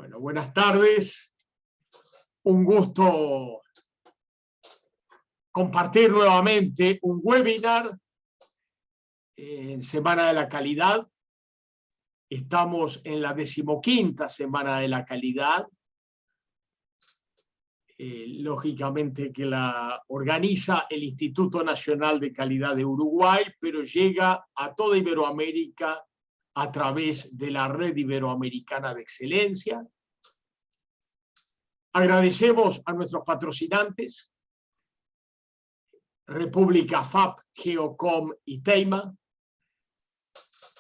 Bueno, buenas tardes. Un gusto compartir nuevamente un webinar en Semana de la Calidad. Estamos en la 15ª Semana de la Calidad. Lógicamente que la organiza el Instituto Nacional de Calidad de Uruguay, pero llega a toda Iberoamérica a través de la Red Iberoamericana de Excelencia. Agradecemos a nuestros patrocinantes, República FAP, Geocom y Teima,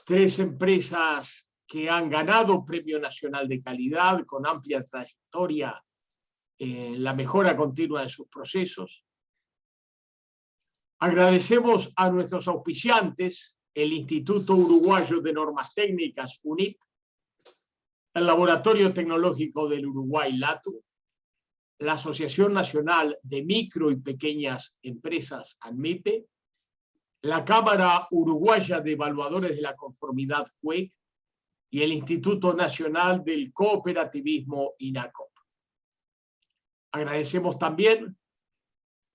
3 empresas que han ganado Premio Nacional de Calidad con amplia trayectoria en la mejora continua de sus procesos. Agradecemos a nuestros auspiciantes, el Instituto Uruguayo de Normas Técnicas, UNIT, el Laboratorio Tecnológico del Uruguay, LATU, la Asociación Nacional de Micro y Pequeñas Empresas, ANMIPE, la Cámara Uruguaya de Evaluadores de la Conformidad, CUEC, y el Instituto Nacional del Cooperativismo, INACOP. Agradecemos también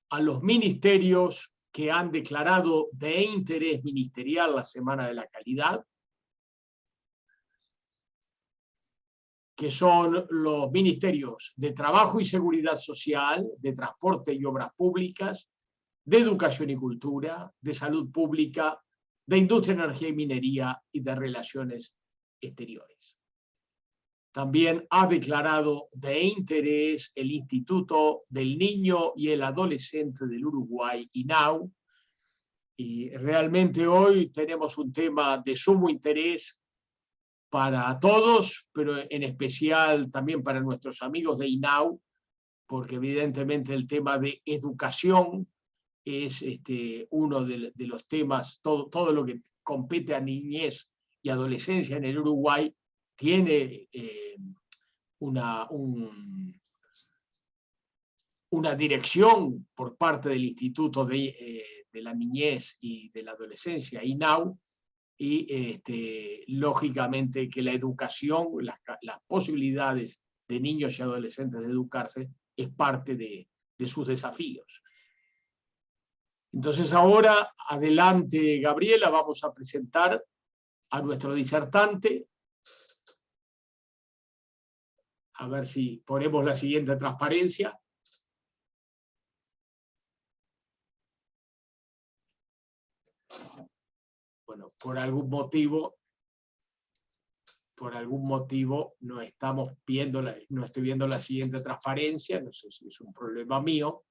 a los ministerios que han declarado de interés ministerial la Semana de la Calidad, que son los ministerios de Trabajo y Seguridad Social, de Transporte y Obras Públicas, de Educación y Cultura, de Salud Pública, de Industria, Energía y Minería y de Relaciones Exteriores. También ha declarado de interés el Instituto del Niño y el Adolescente del Uruguay, INAU, y realmente hoy tenemos un tema de sumo interés para todos, pero en especial también para nuestros amigos de INAU, porque evidentemente el tema de educación es uno de los temas, todo lo que compete a niñez y adolescencia en el Uruguay tiene una dirección por parte del Instituto de la Niñez y de la Adolescencia, INAU, y lógicamente que la educación, las posibilidades de niños y adolescentes de educarse es parte de sus desafíos. Entonces ahora, adelante Gabriela, vamos a presentar a nuestro disertante. A ver si ponemos la siguiente transparencia. Bueno, por algún motivo no estamos viendo, no estoy viendo la siguiente transparencia, no sé si es un problema mío.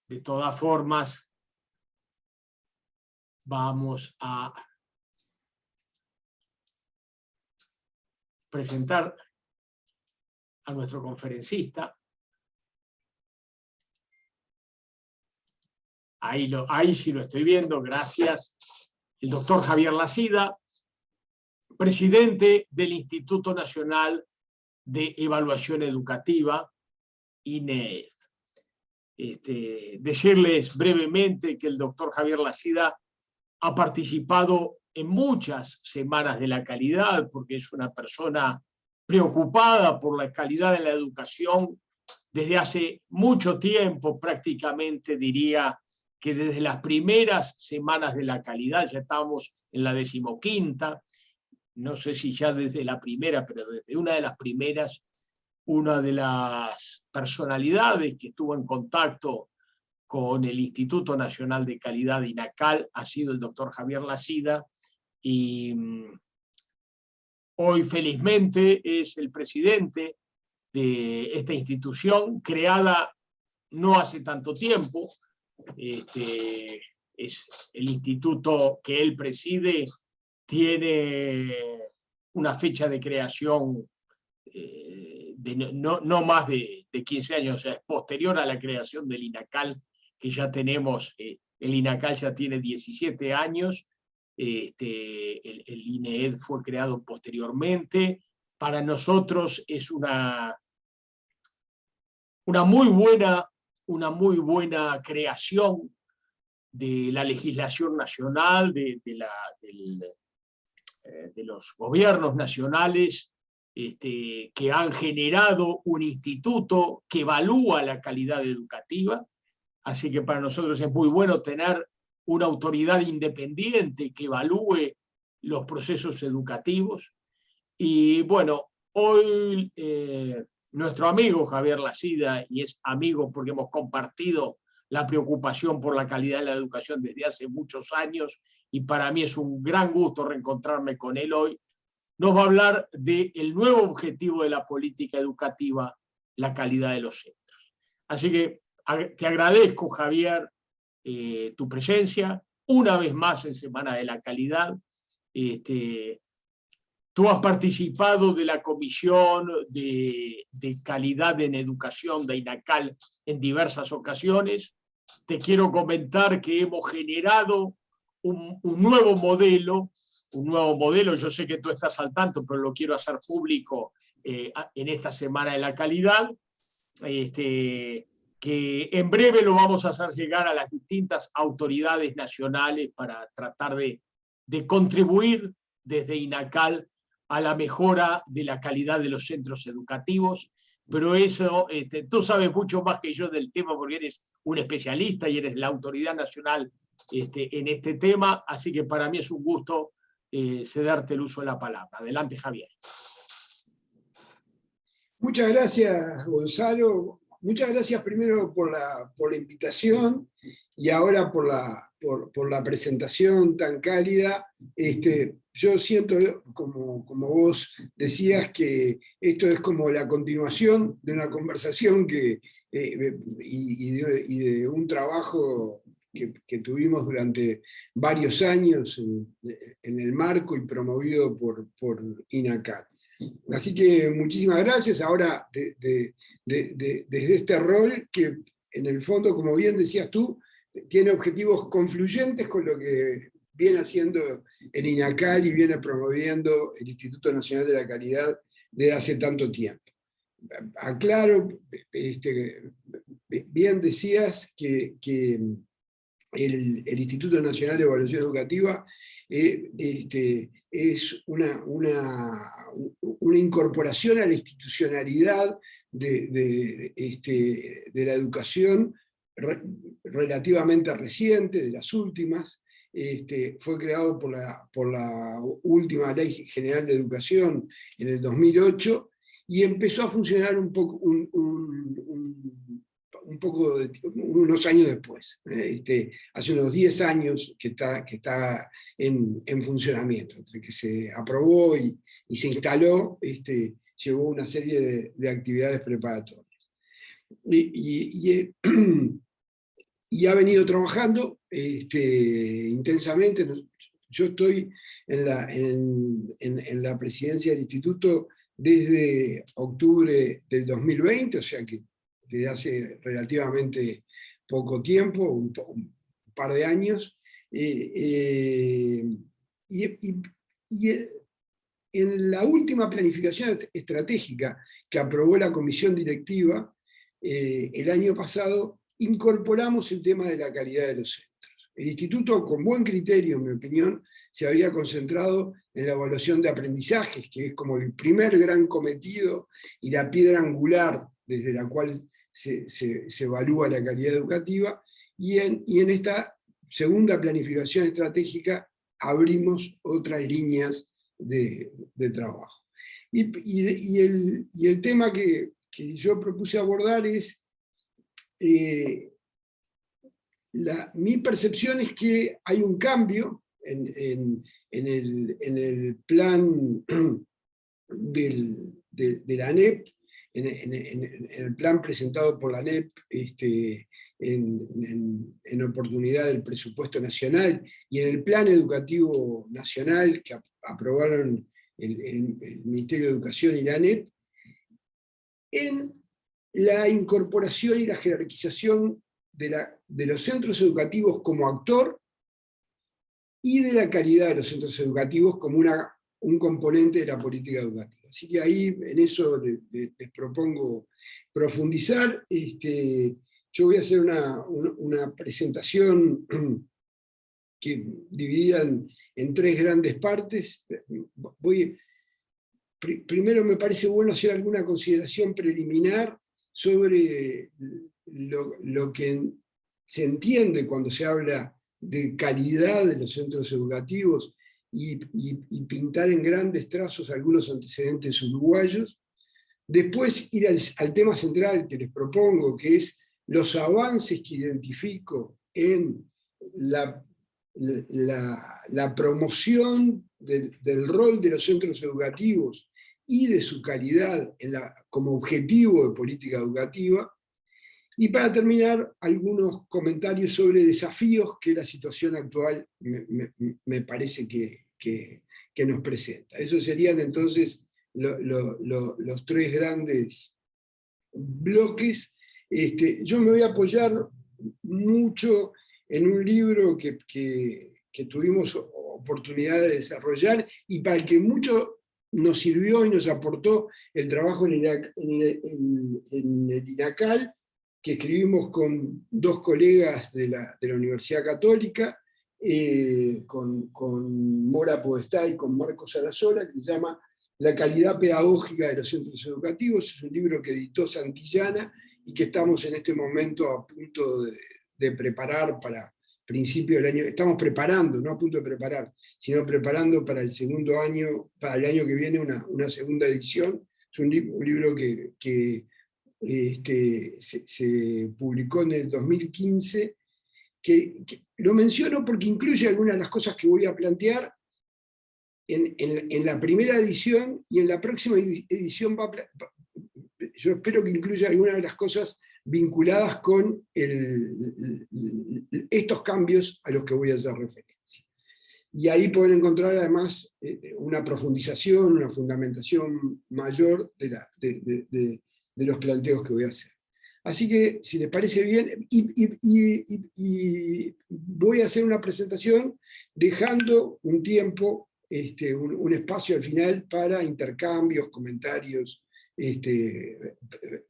De todas formas, vamos a presentar a nuestro conferencista. Ahí sí lo estoy viendo, gracias. El doctor Javier Lacida, presidente del Instituto Nacional de Evaluación Educativa, INEED. Decirles brevemente que el doctor Javier Lacida ha participado en muchas semanas de la calidad, porque es una persona preocupada por la calidad de la educación desde hace mucho tiempo, prácticamente diría que desde las primeras semanas de la calidad, ya estamos en la 15ª, no sé si ya desde la primera, pero desde una de las primeras, una de las personalidades que estuvo en contacto con el Instituto Nacional de Calidad, INACAL, ha sido el doctor Javier Lacida, y hoy felizmente es el presidente de esta institución, creada no hace tanto tiempo. Es el instituto que él preside, tiene una fecha de creación de no más de 15 años, o sea, es posterior a la creación del INACAL, que ya tenemos, el INACAL ya tiene 17 años, el INEED fue creado posteriormente. Para nosotros es una muy buena creación de la legislación nacional, de los gobiernos nacionales, que han generado un instituto que evalúa la calidad educativa. Así que para nosotros es muy bueno tener una autoridad independiente que evalúe los procesos educativos. Y bueno, hoy nuestro amigo Javier Lacida, y es amigo porque hemos compartido la preocupación por la calidad de la educación desde hace muchos años, y para mí es un gran gusto reencontrarme con él hoy, nos va a hablar del nuevo objetivo de la política educativa, la calidad de los centros. Así que te agradezco, Javier, tu presencia, una vez más en Semana de la Calidad. Tú has participado de la Comisión de Calidad en Educación de INACAL en diversas ocasiones. Te quiero comentar que hemos generado un nuevo modelo, yo sé que tú estás al tanto, pero lo quiero hacer público en esta Semana de la Calidad, que en breve lo vamos a hacer llegar a las distintas autoridades nacionales para tratar de contribuir desde INACAL a la mejora de la calidad de los centros educativos, pero eso, tú sabes mucho más que yo del tema porque eres un especialista y eres la autoridad nacional en este tema, así que para mí es un gusto cederte el uso de la palabra. Adelante, Javier. Muchas gracias, Gonzalo. Muchas gracias primero por la invitación y ahora por la presentación tan cálida. Yo siento, como vos decías, que esto es como la continuación de una conversación y de un trabajo que tuvimos durante varios años en el marco y promovido por INACAL. Así que muchísimas gracias. Ahora, desde este rol que en el fondo, como bien decías tú, tiene objetivos confluyentes con lo que viene haciendo el INACAL y viene promoviendo el Instituto Nacional de la Calidad desde hace tanto tiempo. Aclaro, bien decías que el Instituto Nacional de Evaluación Educativa es una incorporación a la institucionalidad de la educación relativamente reciente, de las últimas. Fue creado por la última Ley General de Educación en el 2008 y empezó a funcionar unos años después. Hace unos 10 años que está en funcionamiento. Entre que se aprobó y se instaló, llevó una serie de actividades preparatorias. Y ha venido trabajando intensamente. Yo estoy en la presidencia del instituto desde octubre del 2020, o sea que desde hace relativamente poco tiempo, un par de años, en la última planificación estratégica que aprobó la comisión directiva el año pasado, incorporamos el tema de la calidad de los centros. El instituto, con buen criterio, en mi opinión, se había concentrado en la evaluación de aprendizajes, que es como el primer gran cometido y la piedra angular desde la cual se evalúa la calidad educativa, y en esta segunda planificación estratégica abrimos otras líneas de trabajo. Y el tema que yo propuse abordar es, mi percepción es que hay un cambio en el plan de la ANEP, en el plan presentado por la ANEP en oportunidad del presupuesto nacional y en el plan educativo nacional que aprobaron el Ministerio de Educación y la ANEP, en la incorporación y la jerarquización de los centros educativos como actor y de la calidad de los centros educativos como un componente de la política educativa. Así que ahí en eso les propongo profundizar. Yo voy a hacer una presentación que dividida en tres grandes partes. primero me parece bueno hacer alguna consideración preliminar sobre lo que se entiende cuando se habla de calidad de los centros educativos y pintar en grandes trazos algunos antecedentes uruguayos. Después ir al tema central que les propongo, que es los avances que identifico en la promoción del rol de los centros educativos y de su calidad como objetivo de política educativa. Y para terminar, algunos comentarios sobre desafíos que la situación actual me parece que nos presenta. Esos serían entonces los tres grandes bloques. Yo me voy a apoyar mucho en un libro que tuvimos oportunidad de desarrollar y para el que mucho nos sirvió y nos aportó el trabajo en el INACAL, que escribimos con dos colegas de la Universidad Católica, con Mora Podestá y con Marcos Sarasola, que se llama La calidad pedagógica de los centros educativos. Es un libro que editó Santillana y que estamos en este momento a punto de preparar para principio del año. Estamos preparando, no a punto de preparar, sino preparando para el segundo año, para el año que viene, una segunda edición. Es un libro que se publicó en el 2015, que lo menciono porque incluye algunas de las cosas que voy a plantear en la primera edición, y en la próxima edición yo espero que incluya algunas de las cosas vinculadas con estos cambios a los que voy a hacer referencia. Y ahí pueden encontrar además una profundización, una fundamentación mayor de los planteos que voy a hacer. Así que, si les parece bien, y voy a hacer una presentación dejando un tiempo, un espacio al final para intercambios, comentarios,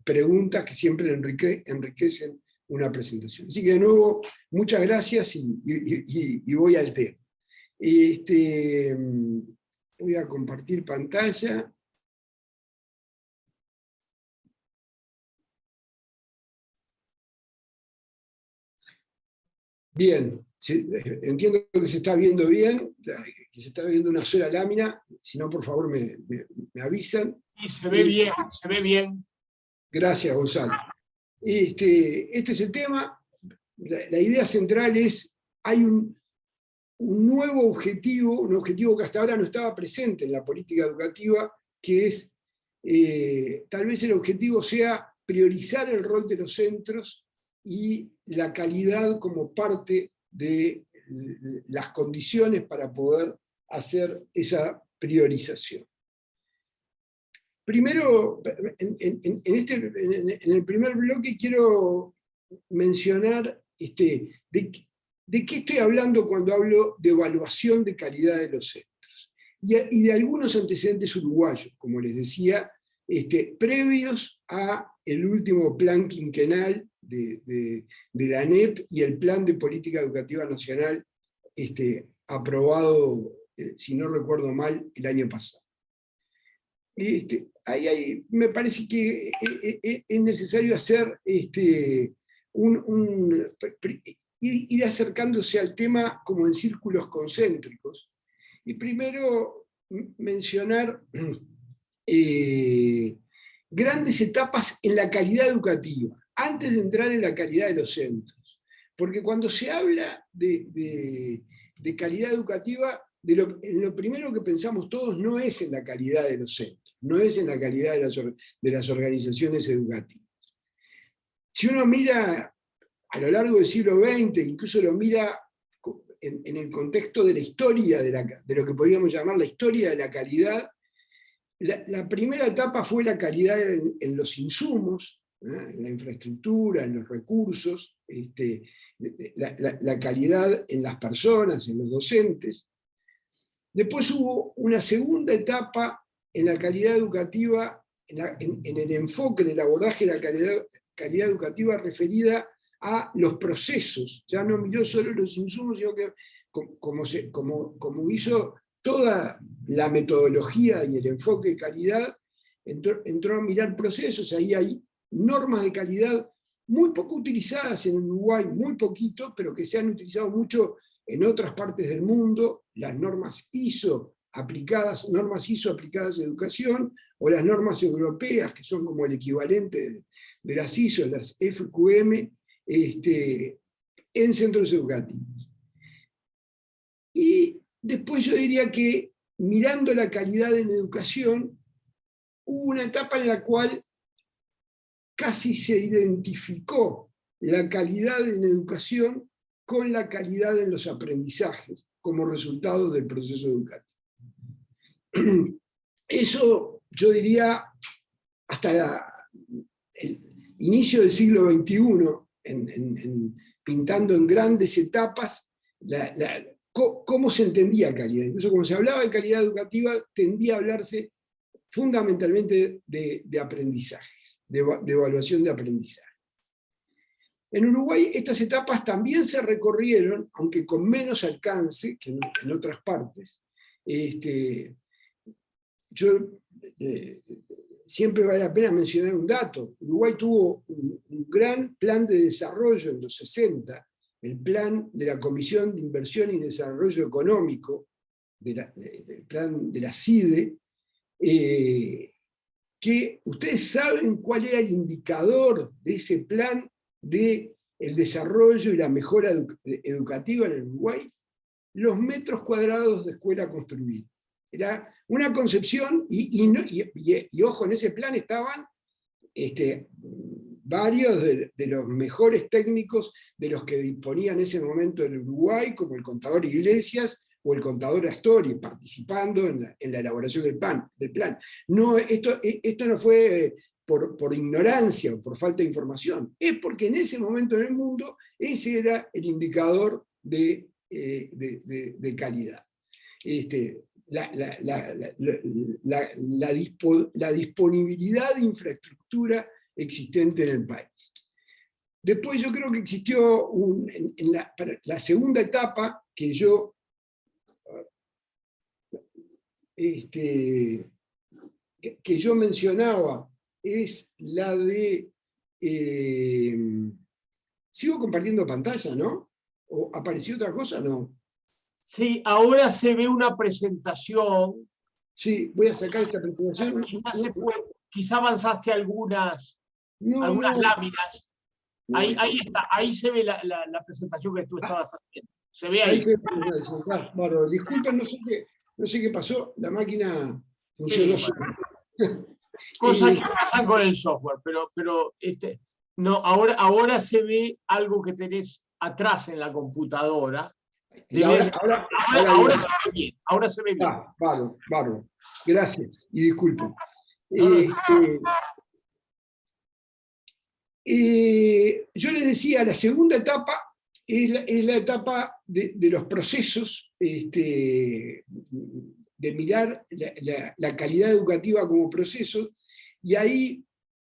preguntas que siempre enriquecen una presentación. Así que de nuevo, muchas gracias y voy al tema. Voy a compartir pantalla. Bien, entiendo que se está viendo bien, que se está viendo una sola lámina. Si no, por favor, me avisan. Y se ve bien, se ve bien. Gracias, Gonzalo. Este es el tema. La idea central es, hay un nuevo objetivo, un objetivo que hasta ahora no estaba presente en la política educativa, que es, tal vez el objetivo sea priorizar el rol de los centros y la calidad como parte de las condiciones para poder hacer esa priorización. Primero, en el primer bloque quiero mencionar de qué estoy hablando cuando hablo de evaluación de calidad de los centros. Y de algunos antecedentes uruguayos, como les decía, previos al último plan quinquenal de la ANEP y el Plan de Política Educativa Nacional aprobado, si no recuerdo mal, el año pasado. Ahí me parece que es necesario hacer ir acercándose al tema como en círculos concéntricos. Y primero mencionar grandes etapas en la calidad educativa, antes de entrar en la calidad de los centros. Porque cuando se habla de calidad educativa, lo primero que pensamos todos no es en la calidad de los centros, no es en la calidad de las organizaciones educativas. Si uno mira a lo largo del siglo XX, incluso lo mira en el contexto de la historia, de lo que podríamos llamar la historia de la calidad, la primera etapa fue la calidad en los insumos, en la infraestructura, en los recursos, la calidad en las personas, en los docentes. Después hubo una segunda etapa en la calidad educativa, en el enfoque, en el abordaje de la calidad educativa referida a los procesos. Ya no miró solo los insumos, sino que como hizo toda la metodología y el enfoque de calidad entró a mirar procesos. Ahí hay normas de calidad muy poco utilizadas en Uruguay, muy poquito, pero que se han utilizado mucho en otras partes del mundo, las normas ISO aplicadas a educación, o las normas europeas, que son como el equivalente de las ISO, las FQM, en centros educativos. Y después yo diría que, mirando la calidad en educación, hubo una etapa en la cual casi se identificó la calidad en educación con la calidad en los aprendizajes, como resultado del proceso educativo. Eso, yo diría, hasta el inicio del siglo XXI, pintando en grandes etapas cómo se entendía calidad. Incluso cuando se hablaba de calidad educativa, tendía a hablarse fundamentalmente de aprendizajes, de evaluación de aprendizaje. En Uruguay estas etapas también se recorrieron, aunque con menos alcance que en otras partes. Siempre vale la pena mencionar un dato. Uruguay tuvo un gran plan de desarrollo en los 60, el plan de la Comisión de Inversión y Desarrollo Económico, el plan de la CIDE, que ustedes saben cuál era el indicador de ese plan de el desarrollo y la mejora educativa en el Uruguay: los metros cuadrados de escuela construida. Era una concepción, y ojo, en ese plan estaban varios de los mejores técnicos de los que disponía en ese momento el Uruguay, como el contador Iglesias o el contador Astori, participando en la elaboración del plan. No, esto no fue por ignorancia o por falta de información, es porque en ese momento en el mundo ese era el indicador de calidad. La disponibilidad de infraestructura existente en el país. Después yo creo que existió la segunda etapa que yo mencionaba, es la de... sigo compartiendo pantalla, ¿no? ¿O apareció otra cosa? No. Sí, ahora se ve una presentación. Sí, voy a sacar esta presentación. Quizá avanzaste algunas láminas. No, ahí está, ahí se ve la presentación que tú estabas haciendo. Se ve ahí. Bueno, disculpen, no sé qué pasó, la máquina funcionó. Sí, bueno. Cosas que pasan con el software, pero no, ahora se ve algo que tenés atrás en la computadora. Ahora se ve bien. Ahora se ve bien. Bárbaro. Gracias y disculpen. Yo les decía, la segunda etapa es la etapa de los procesos, de mirar la calidad educativa como procesos, y ahí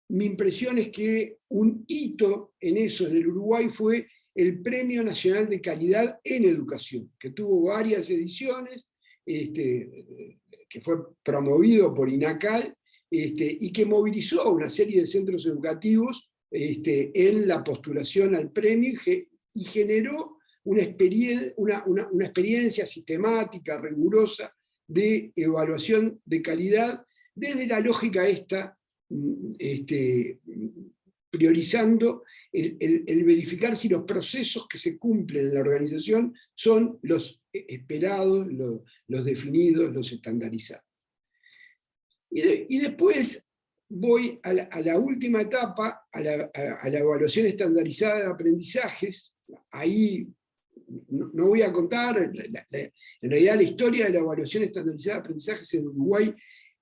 mi impresión es que un hito en eso en el Uruguay fue el Premio Nacional de Calidad en Educación, que tuvo varias ediciones, que fue promovido por INACAL, y que movilizó a una serie de centros educativos en la postulación al premio, y generó una experiencia sistemática, rigurosa, de evaluación de calidad, desde la lógica priorizando el verificar si los procesos que se cumplen en la organización son los esperados, los definidos, los estandarizados. Y después voy a la última etapa, a la evaluación estandarizada de aprendizajes. Ahí no voy a contar, en realidad la historia de la evaluación estandarizada de aprendizajes en Uruguay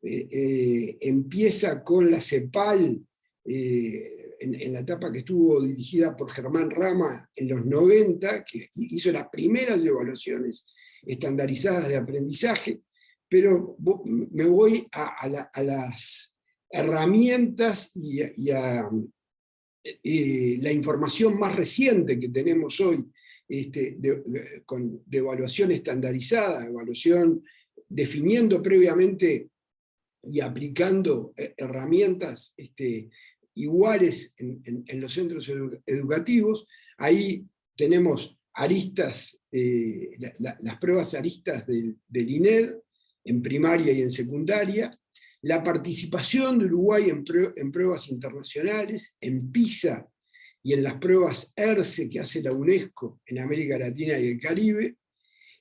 empieza con la CEPAL, en la etapa que estuvo dirigida por Germán Rama en los 90, que hizo las primeras evaluaciones estandarizadas de aprendizaje, pero me voy a las herramientas y a la información más reciente que tenemos hoy de evaluación estandarizada, evaluación definiendo previamente y aplicando herramientas iguales en los centros educativos. Ahí tenemos aristas, las pruebas aristas del INED, en primaria y en secundaria, la participación de Uruguay en pruebas internacionales, en PISA y en las pruebas ERCE que hace la UNESCO en América Latina y el Caribe,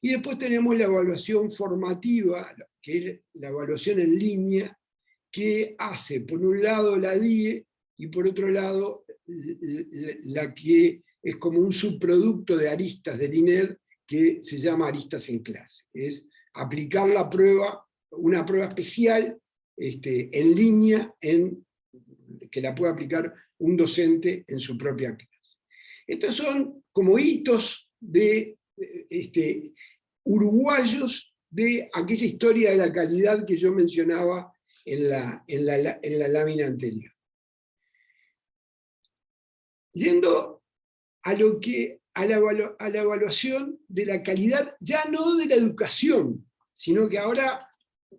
y después tenemos la evaluación formativa, que es la evaluación en línea, que hace por un lado la DIE y por otro lado la que es como un subproducto de aristas del INED que se llama aristas en clase. Es aplicar la prueba, una prueba especial en línea que la puede aplicar un docente en su propia clase. Estos son como hitos de uruguayos de aquella historia de la calidad que yo mencionaba en la lámina anterior. Yendo a la evaluación de la calidad, ya no de la educación, sino que ahora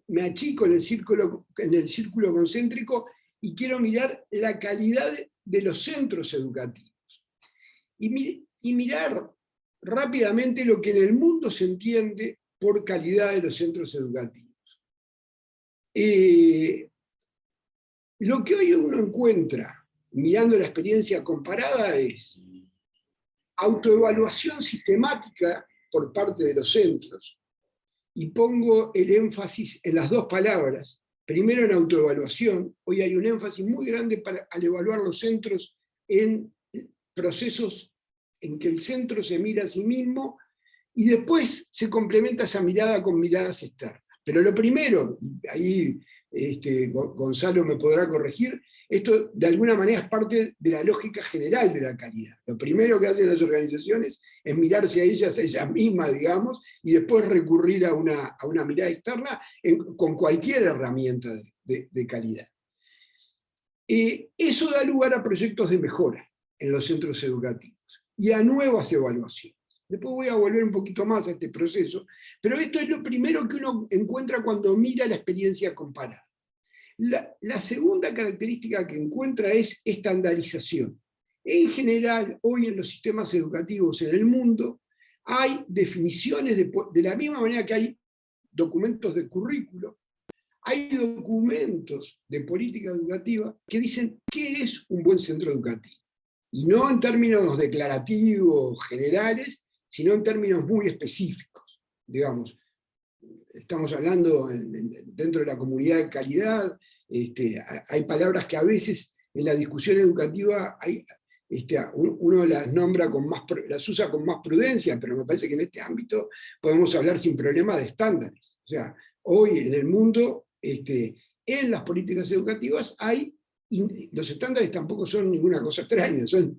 me achico en el círculo concéntrico y quiero mirar la calidad de los centros educativos. Y mirar rápidamente lo que en el mundo se entiende por calidad de los centros educativos. Lo que hoy uno encuentra, mirando la experiencia comparada, es autoevaluación sistemática por parte de los centros, y pongo el énfasis en las dos palabras. Primero en autoevaluación, hoy hay un énfasis muy grande al evaluar los centros en procesos en que el centro se mira a sí mismo, y después se complementa esa mirada con miradas externas. Pero lo primero, ahí Gonzalo me podrá corregir, esto de alguna manera es parte de la lógica general de la calidad. Lo primero que hacen las organizaciones es mirarse a ellas mismas, digamos, y después recurrir a una mirada externa con cualquier herramienta de calidad. Eso da lugar a proyectos de mejora en los centros educativos y a nuevas evaluaciones. Después voy a volver un poquito más a este proceso, pero esto es lo primero que uno encuentra cuando mira la experiencia comparada. La segunda característica que encuentra es estandarización. En general, hoy en los sistemas educativos en el mundo, hay definiciones de la misma manera que hay documentos de currículo, hay documentos de política educativa que dicen qué es un buen centro educativo. Y no en términos declarativos, generales, sino en términos muy específicos. Digamos, estamos hablando dentro de la comunidad de calidad, hay palabras que a veces en la discusión educativa uno las nombra las usa con más prudencia, pero me parece que en este ámbito podemos hablar sin problema de estándares. O sea, hoy en el mundo, en las políticas educativas los estándares tampoco son ninguna cosa extraña, son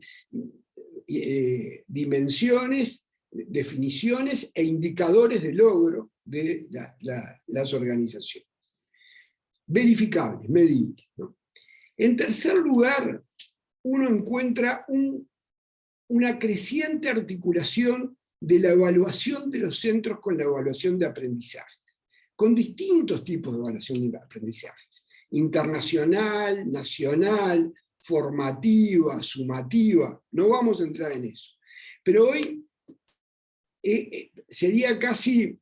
dimensiones, definiciones e indicadores de logro de las organizaciones. Verificables, medibles, ¿no? En tercer lugar, uno encuentra una creciente articulación de la evaluación de los centros con la evaluación de aprendizajes, con distintos tipos de evaluación de aprendizajes: internacional, nacional, formativa, sumativa. No vamos a entrar en eso. Pero hoy sería casi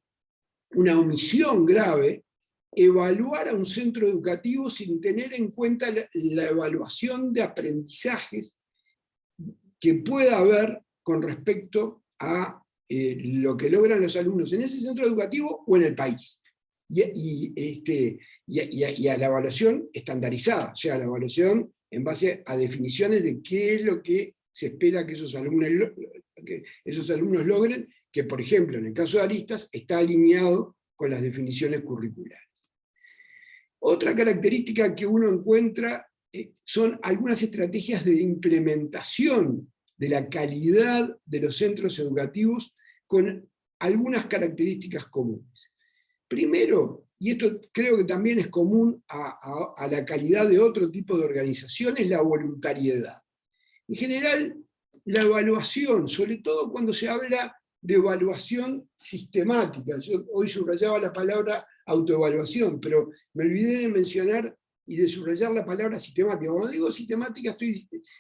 una omisión grave evaluar a un centro educativo sin tener en cuenta la evaluación de aprendizajes que pueda haber con respecto a lo que logran los alumnos en ese centro educativo o en el país. Y a la evaluación estandarizada, o sea, la evaluación en base a definiciones de qué es lo que se espera que esos alumnos logren, que por ejemplo en el caso de aristas está alineado con las definiciones curriculares. Otra característica que uno encuentra son algunas estrategias de implementación de la calidad de los centros educativos con algunas características comunes. Primero, y esto creo que también es común a la calidad de otro tipo de organizaciones, la voluntariedad. En general, la evaluación, sobre todo cuando se habla de evaluación sistemática, yo hoy subrayaba la palabra autoevaluación, pero me olvidé de mencionar y de subrayar la palabra sistemática. Cuando digo sistemática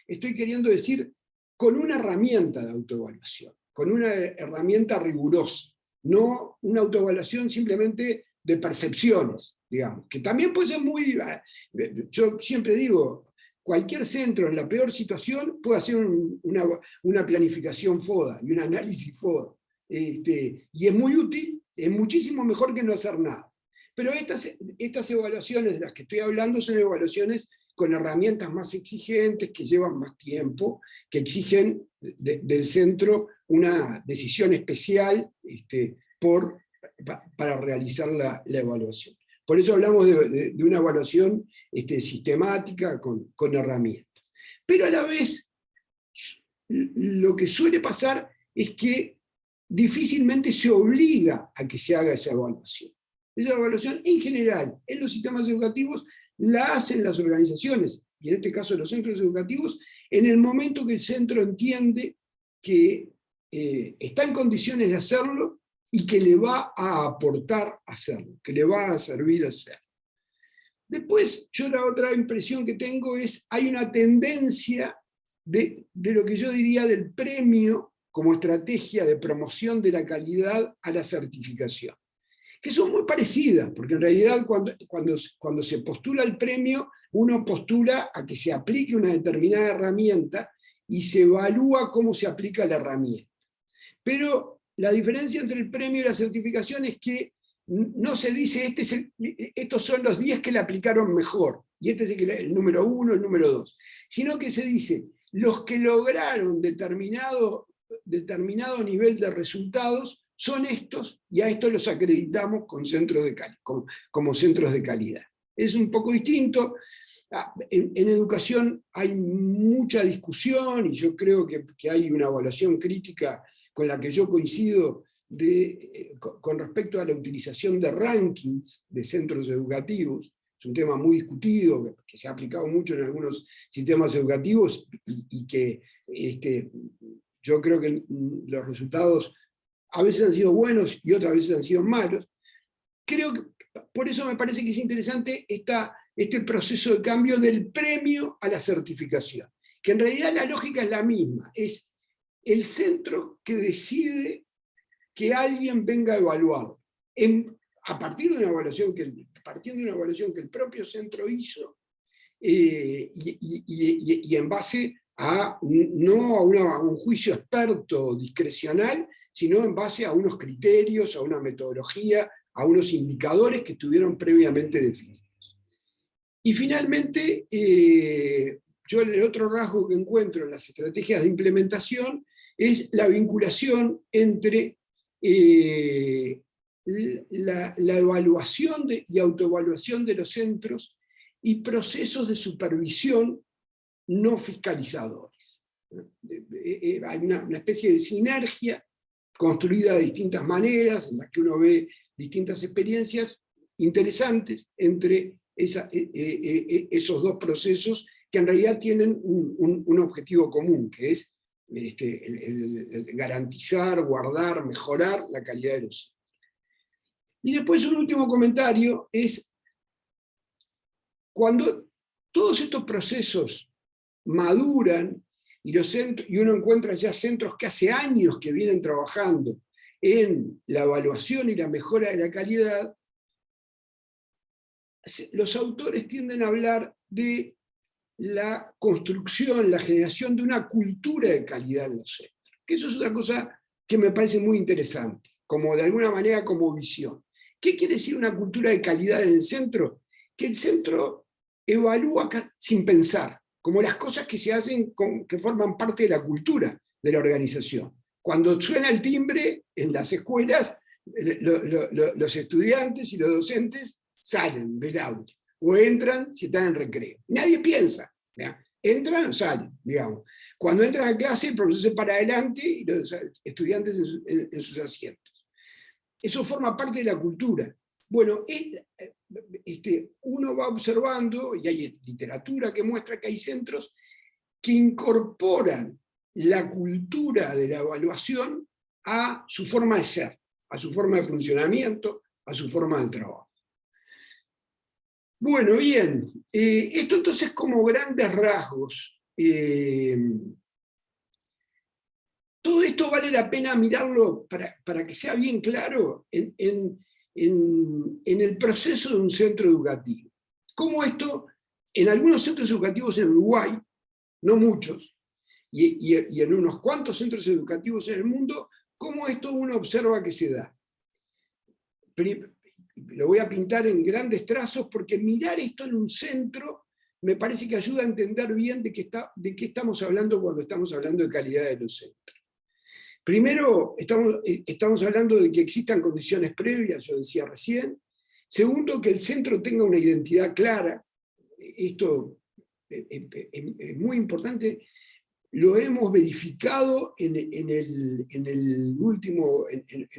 estoy queriendo decir con una herramienta de autoevaluación, con una herramienta rigurosa, no una autoevaluación simplemente de percepciones, digamos, que también puede ser muy... Yo siempre digo, cualquier centro en la peor situación puede hacer una planificación FODA y un análisis FODA. Y es muy útil, es muchísimo mejor que no hacer nada. Pero estas evaluaciones de las que estoy hablando son evaluaciones con herramientas más exigentes, que llevan más tiempo, que exigen del centro una decisión especial para realizar la evaluación. Por eso hablamos de una evaluación sistemática con herramientas. Pero a la vez, lo que suele pasar es que difícilmente se obliga a que se haga esa evaluación. Esa evaluación, en general, en los sistemas educativos, la hacen las organizaciones, y en este caso los centros educativos, en el momento que el centro entiende que está en condiciones de hacerlo y que le va a aportar hacerlo, que le va a servir hacerlo. Después, yo la otra impresión que tengo es, hay una tendencia de lo que yo diría del premio como estrategia de promoción de la calidad a la certificación, que son muy parecidas, porque en realidad cuando se postula el premio, uno postula a que se aplique una determinada herramienta y se evalúa cómo se aplica la herramienta. Pero la diferencia entre el premio y la certificación es que no se dice, estos son los 10 que la aplicaron mejor, y este es el número 1, el número 2, sino que se dice, los que lograron determinado nivel de resultados son estos, y a estos los acreditamos como centros de calidad. Es un poco distinto. En educación hay mucha discusión, y yo creo que hay una evaluación crítica con la que yo coincido con respecto a la utilización de rankings de centros educativos. Es un tema muy discutido, que se ha aplicado mucho en algunos sistemas educativos, y que yo creo que los resultados a veces han sido buenos y otras veces han sido malos. Creo que por eso me parece que es interesante este proceso de cambio del premio a la certificación, que en realidad la lógica es la misma, es el centro que decide que alguien venga evaluado, partiendo de una evaluación que el propio centro hizo, y en base no a un juicio experto discrecional, sino en base a unos criterios, a una metodología, a unos indicadores que estuvieron previamente definidos. Y finalmente, yo el otro rasgo que encuentro en las estrategias de implementación es la vinculación entre la evaluación y autoevaluación de los centros y procesos de supervisión no fiscalizadores. Hay una especie de sinergia construida de distintas maneras, en las que uno ve distintas experiencias interesantes entre esos dos procesos, que en realidad tienen un objetivo común, que es el garantizar, guardar, mejorar la calidad de los centros. Y después un último comentario es, cuando todos estos procesos maduran y uno encuentra ya centros que hace años que vienen trabajando en la evaluación y la mejora de la calidad, los autores tienden a hablar de la construcción, la generación de una cultura de calidad en los centros. Que eso es una cosa que me parece muy interesante, como de alguna manera como visión. ¿Qué quiere decir una cultura de calidad en el centro? Que el centro evalúa sin pensar, como las cosas que se hacen, que forman parte de la cultura de la organización. Cuando suena el timbre en las escuelas, los estudiantes y los docentes salen del aula, o entran si están en recreo. Nadie piensa, ¿ya? Entran o salen, digamos. Cuando entran a clase, el profesor se para adelante y los estudiantes en sus asientos. Eso forma parte de la cultura. Bueno, uno va observando, y hay literatura que muestra que hay centros que incorporan la cultura de la evaluación a su forma de ser, a su forma de funcionamiento, a su forma de trabajo. Bueno, bien. Esto entonces como grandes rasgos. Todo esto vale la pena mirarlo para que sea bien claro en el proceso de un centro educativo. Cómo esto, en algunos centros educativos en Uruguay, no muchos, y en unos cuantos centros educativos en el mundo, cómo esto uno observa que se da. Lo voy a pintar en grandes trazos porque mirar esto en un centro me parece que ayuda a entender bien de qué estamos hablando cuando estamos hablando de calidad de los centros. Primero, estamos hablando de que existan condiciones previas, yo decía recién. Segundo, que el centro tenga una identidad clara. Esto es muy importante. Lo hemos verificado en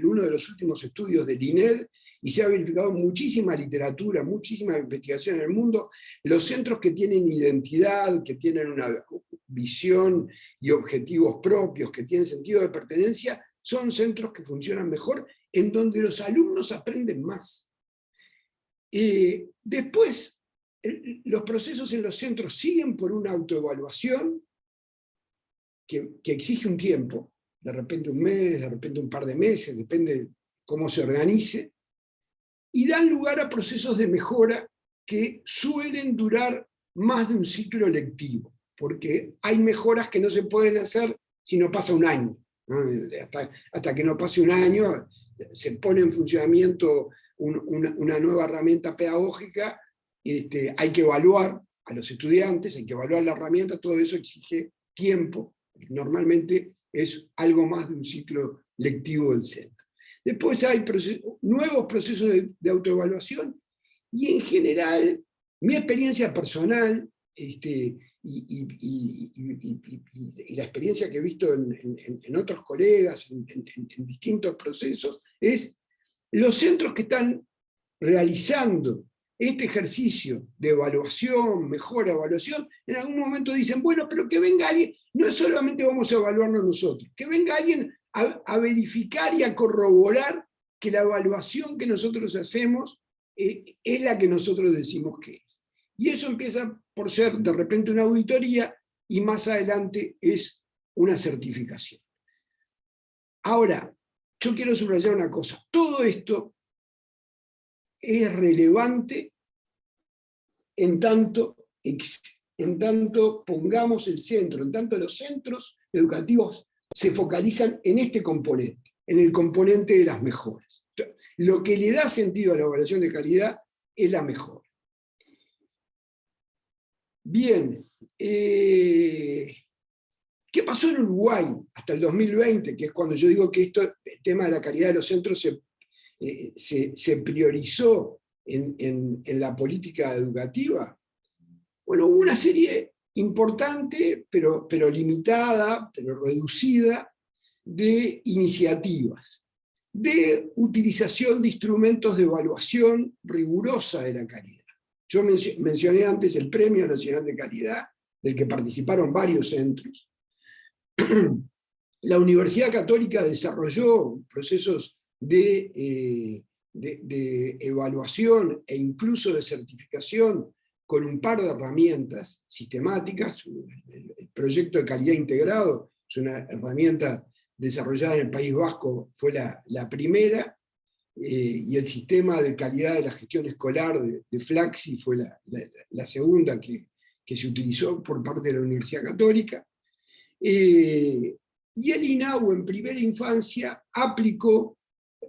uno de los últimos estudios del INED, y se ha verificado muchísima literatura, muchísima investigación en el mundo. Los centros que tienen identidad, que tienen una visión y objetivos propios, que tienen sentido de pertenencia, son centros que funcionan mejor, en donde los alumnos aprenden más. Después, los procesos en los centros siguen por una autoevaluación, que exige un tiempo, de repente un mes, de repente un par de meses, depende cómo se organice, y dan lugar a procesos de mejora que suelen durar más de un ciclo lectivo, porque hay mejoras que no se pueden hacer si no pasa un año, ¿no? Hasta que no pase un año, se pone en funcionamiento una nueva herramienta pedagógica, hay que evaluar a los estudiantes, hay que evaluar la herramienta, todo eso exige tiempo. Normalmente es algo más de un ciclo lectivo del centro. Después hay nuevos procesos de autoevaluación, y en general, mi experiencia personal y la experiencia que he visto en otros colegas, en distintos procesos, es los centros que están realizando este ejercicio de evaluación, mejora, evaluación, en algún momento dicen, bueno, pero que venga alguien, no es solamente vamos a evaluarnos nosotros, que venga alguien a verificar y a corroborar que la evaluación que nosotros hacemos es la que nosotros decimos que es. Y eso empieza por ser de repente una auditoría, y más adelante es una certificación. Ahora, yo quiero subrayar una cosa, todo esto es relevante en tanto pongamos el centro, en tanto los centros educativos se focalizan en este componente, en el componente de las mejoras. Lo que le da sentido a la evaluación de calidad es la mejora. Bien, ¿qué pasó en Uruguay hasta el 2020? Que es cuando yo digo que el tema de la calidad de los centros se priorizó en la política educativa. Bueno, hubo una serie importante, pero limitada, pero reducida, de iniciativas, de utilización de instrumentos de evaluación rigurosa de la calidad. Yo mencioné antes el Premio Nacional de Calidad, del que participaron varios centros. La Universidad Católica desarrolló procesos de evaluación e incluso de certificación con un par de herramientas sistemáticas. El proyecto de calidad integrado es una herramienta desarrollada en el País Vasco, fue la primera, y el sistema de calidad de la gestión escolar de Flaxi fue la segunda que se utilizó por parte de la Universidad Católica. Y el INAU en primera infancia aplicó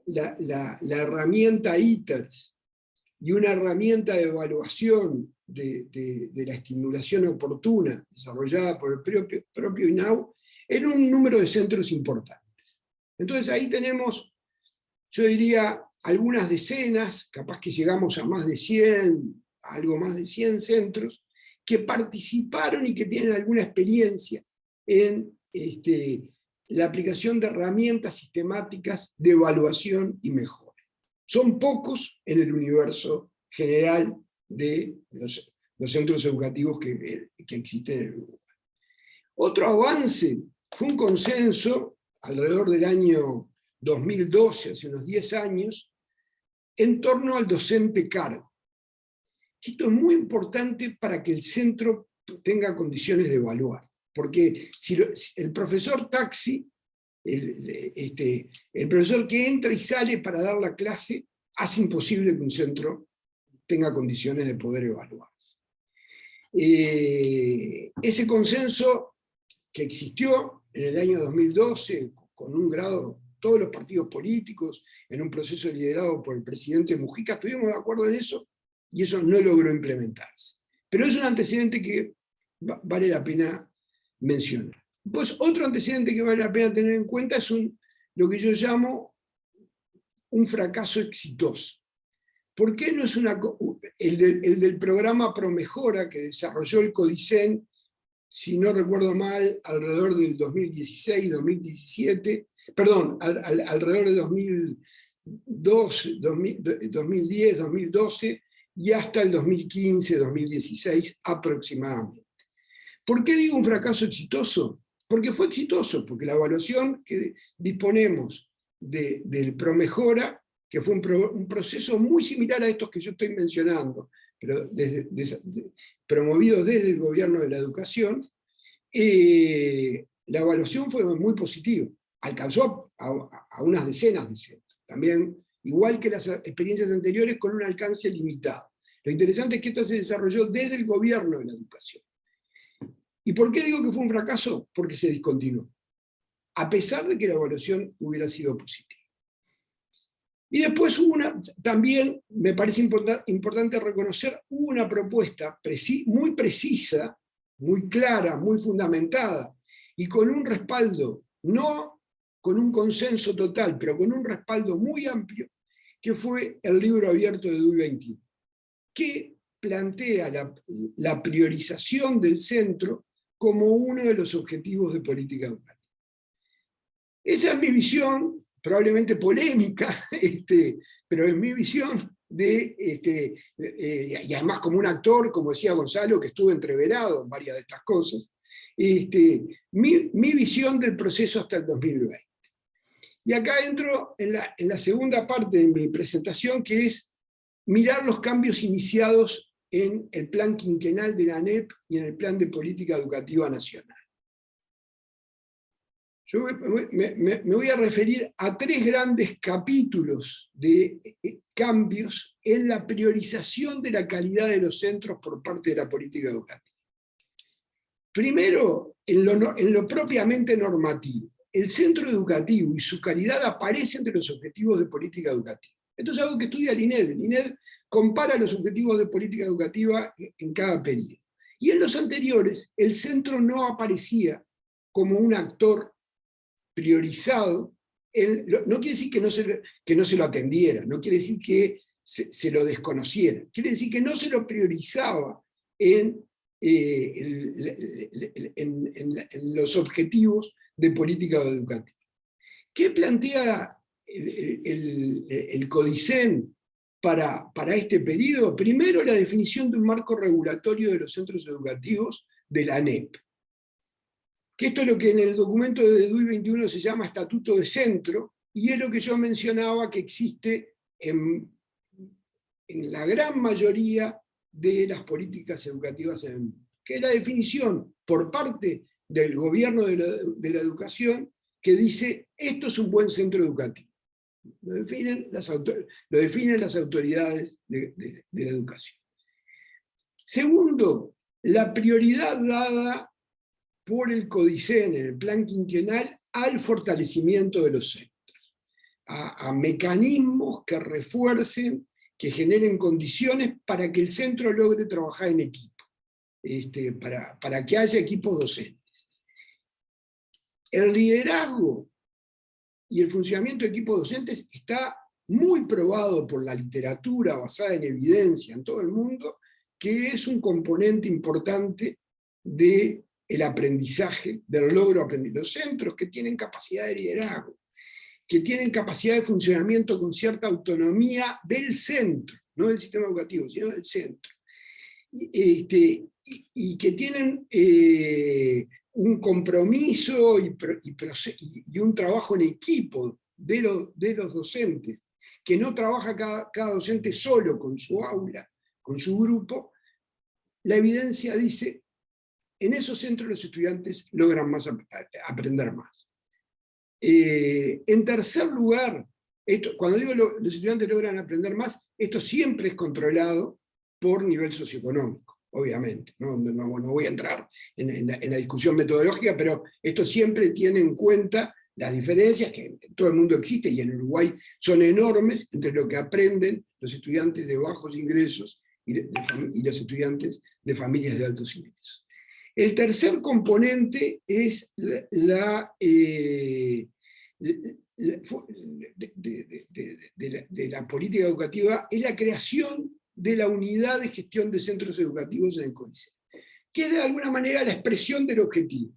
la herramienta ITERS y una herramienta de evaluación de la estimulación oportuna desarrollada por el propio INAU en un número de centros importantes. Entonces ahí tenemos, yo diría, algunas decenas, capaz que llegamos a más de 100, algo más de 100 centros, que participaron y que tienen alguna experiencia en la aplicación de herramientas sistemáticas de evaluación y mejora. Son pocos en el universo general de los centros educativos que existen en el Uruguay. Otro avance fue un consenso alrededor del año 2012, hace unos 10 años, en torno al docente cargo, Esto es muy importante para que el centro tenga condiciones de evaluar, porque si el profesor taxi, el profesor que entra y sale para dar la clase, hace imposible que un centro tenga condiciones de poder evaluarse. Ese consenso que existió en el año 2012, con un grado, todos los partidos políticos, en un proceso liderado por el presidente Mujica, estuvimos de acuerdo en eso, y eso no logró implementarse. Pero es un antecedente que vale la pena mencionar. Pues otro antecedente que vale la pena tener en cuenta es lo que yo llamo un fracaso exitoso. ¿Por qué no es el del programa Promejora que desarrolló el CODICEN, si no recuerdo mal, alrededor del 2016, 2017, perdón, alrededor de 2010, 2012 y hasta el 2015, 2016 aproximadamente? ¿Por qué digo un fracaso exitoso? Porque fue exitoso, porque la evaluación que disponemos del Promejora, que fue un proceso muy similar a estos que yo estoy mencionando, pero promovidos desde el gobierno de la educación, la evaluación fue muy positiva. Alcanzó a unas decenas de centros. También, igual que las experiencias anteriores, con un alcance limitado. Lo interesante es que esto se desarrolló desde el gobierno de la educación. ¿Y por qué digo que fue un fracaso? Porque se discontinuó, a pesar de que la evaluación hubiera sido positiva. Y después también me parece importante reconocer, una propuesta muy precisa, muy clara, muy fundamentada, y con un respaldo, no con un consenso total, pero con un respaldo muy amplio, que fue el libro abierto de DUI 21, que plantea la priorización del centro como uno de los objetivos de política educativa. Esa es mi visión, probablemente polémica, pero es mi visión y además como un actor, como decía Gonzalo, que estuvo entreverado en varias de estas cosas, mi visión del proceso hasta el 2020. Y acá entro en la segunda parte de mi presentación, que es mirar los cambios iniciados en el plan quinquenal de la ANEP y en el plan de política educativa nacional. Yo me voy a referir a 3 grandes capítulos de cambios en la priorización de la calidad de los centros por parte de la política educativa. Primero, en lo propiamente normativo. El centro educativo y su calidad aparecen entre los objetivos de política educativa. Esto es algo que estudia el INED. El INED compara los objetivos de política educativa en cada periodo. Y en los anteriores, el centro no aparecía como un actor priorizado. No quiere decir que no se lo atendiera, no quiere decir que se lo desconociera, quiere decir que no se lo priorizaba en los objetivos de política educativa. ¿Qué plantea el CODICEN para este periodo? Primero, la definición de un marco regulatorio de los centros educativos de la ANEP. Que esto es lo que en el documento de DUI 21 se llama Estatuto de Centro, y es lo que yo mencionaba que existe en la gran mayoría de las políticas educativas en el mundo, que es la definición por parte del gobierno de la educación que dice, esto es un buen centro educativo. Lo definen las autoridades de la educación. Segundo, la prioridad dada por el CODICEN en el plan quinquenal al fortalecimiento de los centros, a mecanismos que refuercen, que generen condiciones para que el centro logre trabajar en equipo, para que haya equipos docentes. El liderazgo y el funcionamiento de equipos docentes está muy probado por la literatura basada en evidencia en todo el mundo, que es un componente importante del aprendizaje, del logro aprendido. Los centros que tienen capacidad de liderazgo, que tienen capacidad de funcionamiento con cierta autonomía del centro, no del sistema educativo, sino del centro, y que tienen un compromiso y un trabajo en equipo de los docentes, que no trabaja cada docente solo con su aula, con su grupo, la evidencia dice, en esos centros los estudiantes logran aprender más. En tercer lugar, cuando digo los estudiantes logran aprender más, esto siempre es controlado por nivel socioeconómico, obviamente. No voy a entrar en la discusión metodológica, pero esto siempre tiene en cuenta las diferencias que en todo el mundo existen y en Uruguay son enormes entre lo que aprenden los estudiantes de bajos ingresos y los estudiantes de familias de altos ingresos. El tercer componente es de la política educativa, es la creación de la unidad de gestión de centros educativos en el CONICET, que es de alguna manera la expresión del objetivo.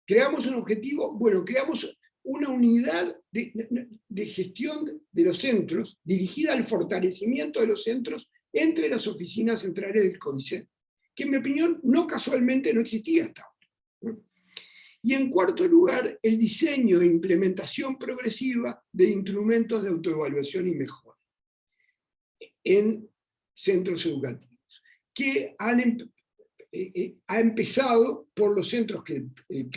Creamos un objetivo, bueno, creamos una unidad de gestión de los centros dirigida al fortalecimiento de los centros entre las oficinas centrales del CONICET, que en mi opinión no casualmente no existía hasta ahora. Y en cuarto lugar, el diseño e implementación progresiva de instrumentos de autoevaluación y mejora en centros educativos, que ha empezado por los centros que el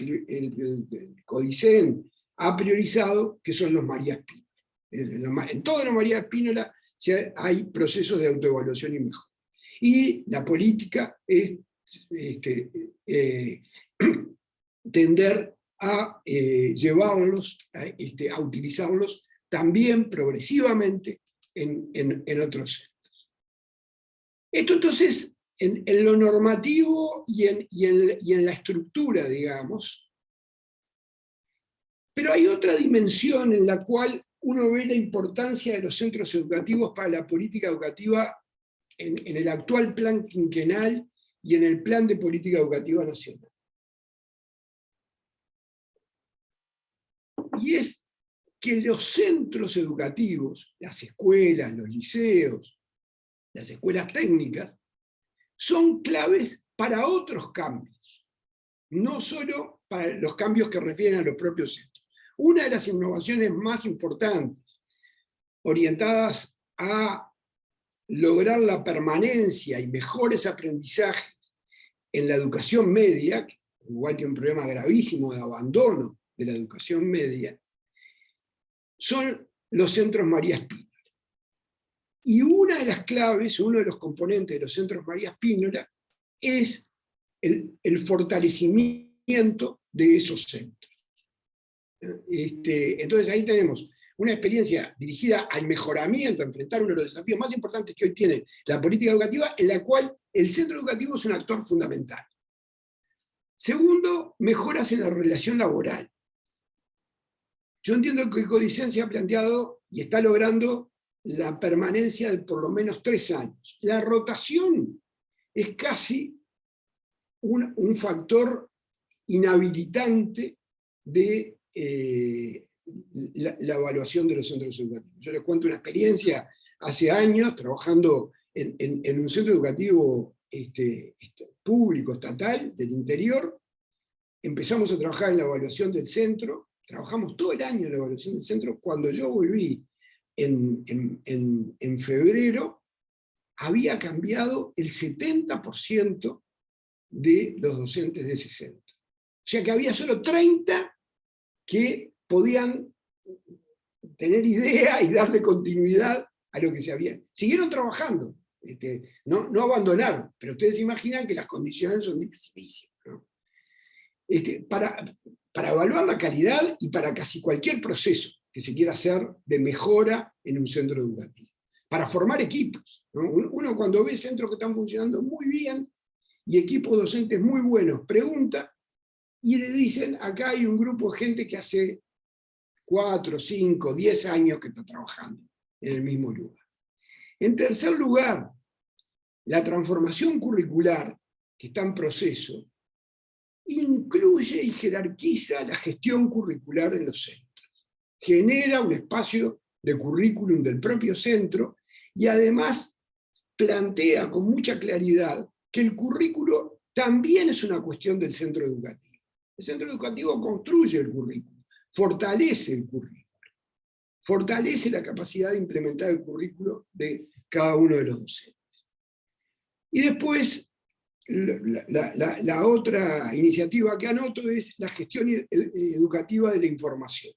CODICEN ha priorizado, que son los María Spínola. En todos los María Spínola hay procesos de autoevaluación y mejora. Y la política es tender a llevarlos, a utilizarlos también progresivamente en otros centros. Esto entonces, en lo normativo y en la estructura, digamos, pero hay otra dimensión en la cual uno ve la importancia de los centros educativos para la política educativa en el actual plan quinquenal y en el plan de política educativa nacional. Y es que los centros educativos, las escuelas, los liceos, las escuelas técnicas, son claves para otros cambios, no solo para los cambios que refieren a los propios centros. Una de las innovaciones más importantes, orientadas a lograr la permanencia y mejores aprendizajes en la educación media, que Uruguay tiene un problema gravísimo de abandono de la educación media, son los centros María Spínola. Y una de las claves, uno de los componentes de los centros María Spínola, es el fortalecimiento de esos centros. Entonces ahí tenemos una experiencia dirigida al mejoramiento, a enfrentar uno de los desafíos más importantes que hoy tiene la política educativa, en la cual el centro educativo es un actor fundamental. Segundo, mejoras en la relación laboral. Yo entiendo que el CODICEN se ha planteado y está logrando la permanencia de por lo menos 3 años. La rotación es casi un factor inhabilitante de la evaluación de los centros educativos. Yo les cuento una experiencia hace años trabajando en un centro educativo público, estatal, del interior. Empezamos a trabajar en la evaluación del centro, trabajamos todo el año en la evaluación del centro. Cuando yo volví en febrero, había cambiado el 70% de los docentes de ese centro. O sea que había solo 30 que podían tener idea y darle continuidad a lo que se había. Siguieron trabajando, no abandonaron, pero ustedes imaginan que las condiciones son dificilísimas, ¿no? Para evaluar la calidad y para casi cualquier proceso que se quiera hacer de mejora en un centro educativo. Para formar equipos, ¿no? Uno cuando ve centros que están funcionando muy bien y equipos docentes muy buenos, pregunta y le dicen, acá hay un grupo de gente que hace 4, 5, 10 años que está trabajando en el mismo lugar. En tercer lugar, la transformación curricular, que está en proceso, incluye y jerarquiza la gestión curricular en los centros. Genera un espacio de currículum del propio centro y además plantea con mucha claridad que el currículo también es una cuestión del centro educativo. El centro educativo construye el currículo, fortalece el currículo, fortalece la capacidad de implementar el currículo de cada uno de los docentes. Y después, la otra iniciativa que anoto es la gestión educativa de la información.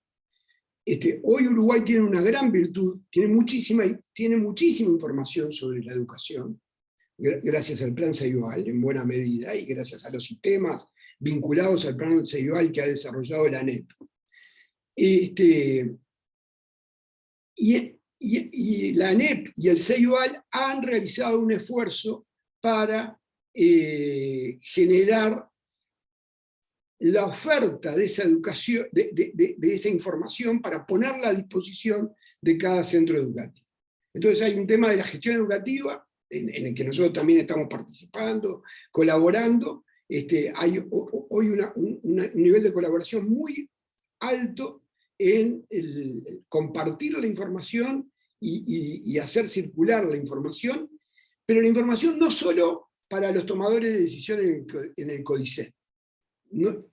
Hoy Uruguay tiene una gran virtud, tiene muchísima información sobre la educación, gracias al Plan Ceibal, en buena medida, y gracias a los sistemas vinculados al Plan Ceibal que ha desarrollado la ANEP. Y la ANEP y el Ceibal han realizado un esfuerzo para generar la oferta de esa educación, de esa información, para ponerla a disposición de cada centro educativo. Entonces hay un tema de la gestión educativa, en el que nosotros también estamos participando, colaborando. Hay hoy un nivel de colaboración muy alto en el compartir la información y hacer circular la información, pero la información no solo para los tomadores de decisiones en el CODICET. No,